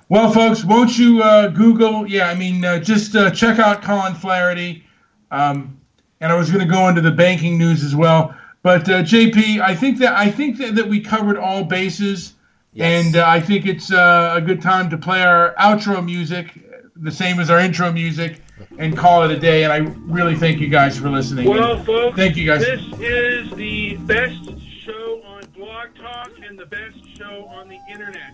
Well, folks, won't you Google? Just check out Colin Flaherty, and and I was going to go into the banking news as well. But JP, I think that we covered all bases, and I think it's a good time to play our outro music, the same as our intro music, and call it a day. And I really thank you guys for listening. Well, folks, thank you guys. This is the best show on Blog Talk and the best show on the internet.